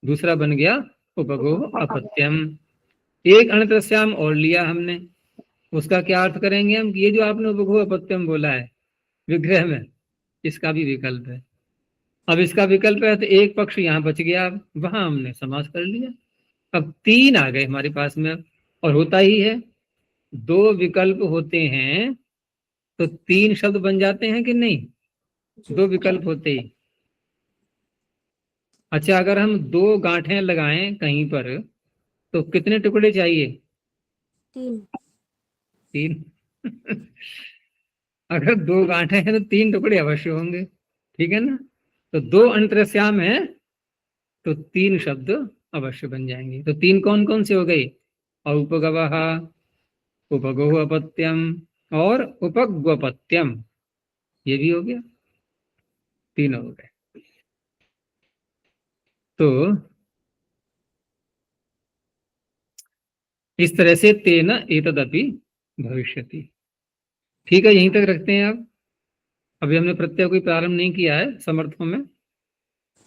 दूसरा बन गया उपगोह अपत्यम। एक अणतरस्याम और लिया हमने, उसका क्या अर्थ करेंगे हम कि ये जो आपने उपगोह अपत्यम बोला है विग्रह में, इसका भी विकल्प है। अब इसका विकल्प है तो एक पक्ष यहाँ बच गया, अब वहां हमने समास कर लिया। अब तीन आ गए हमारे पास में। और होता ही है, दो विकल्प होते हैं तो तीन शब्द बन जाते हैं कि नहीं? दो विकल्प होते ही। अच्छा, अगर हम दो गांठें लगाएं कहीं पर तो कितने टुकड़े चाहिए? 3। तीन। अगर दो गांठें हैं तो तीन टुकड़े अवश्य होंगे, ठीक है ना। तो दो अंतरस्याम है तो तीन शब्द अवश्य बन जाएंगे। तो तीन कौन कौन से हो गए? औपगवः, उपगोह अपत्यम और उपग्वपत्यम, ये भी हो गया, तीन हो गए। तो इस तरह से तेन एतदपि भविष्यति। ठीक है, यहीं तक रखते हैं अब। अभी हमने प्रत्यय कोई प्रारंभ नहीं किया है समर्थों में,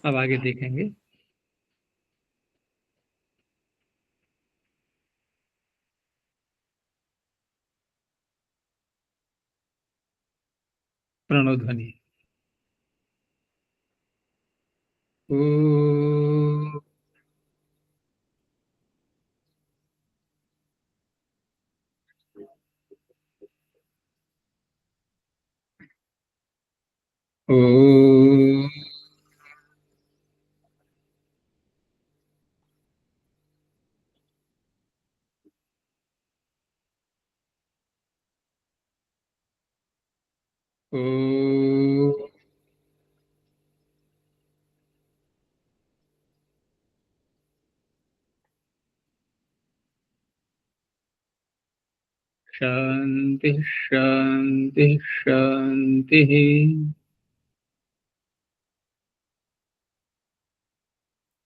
अब आगे देखेंगे। प्रणोध्वनि। ओ, ओ, ओ, शांति शांति शांति।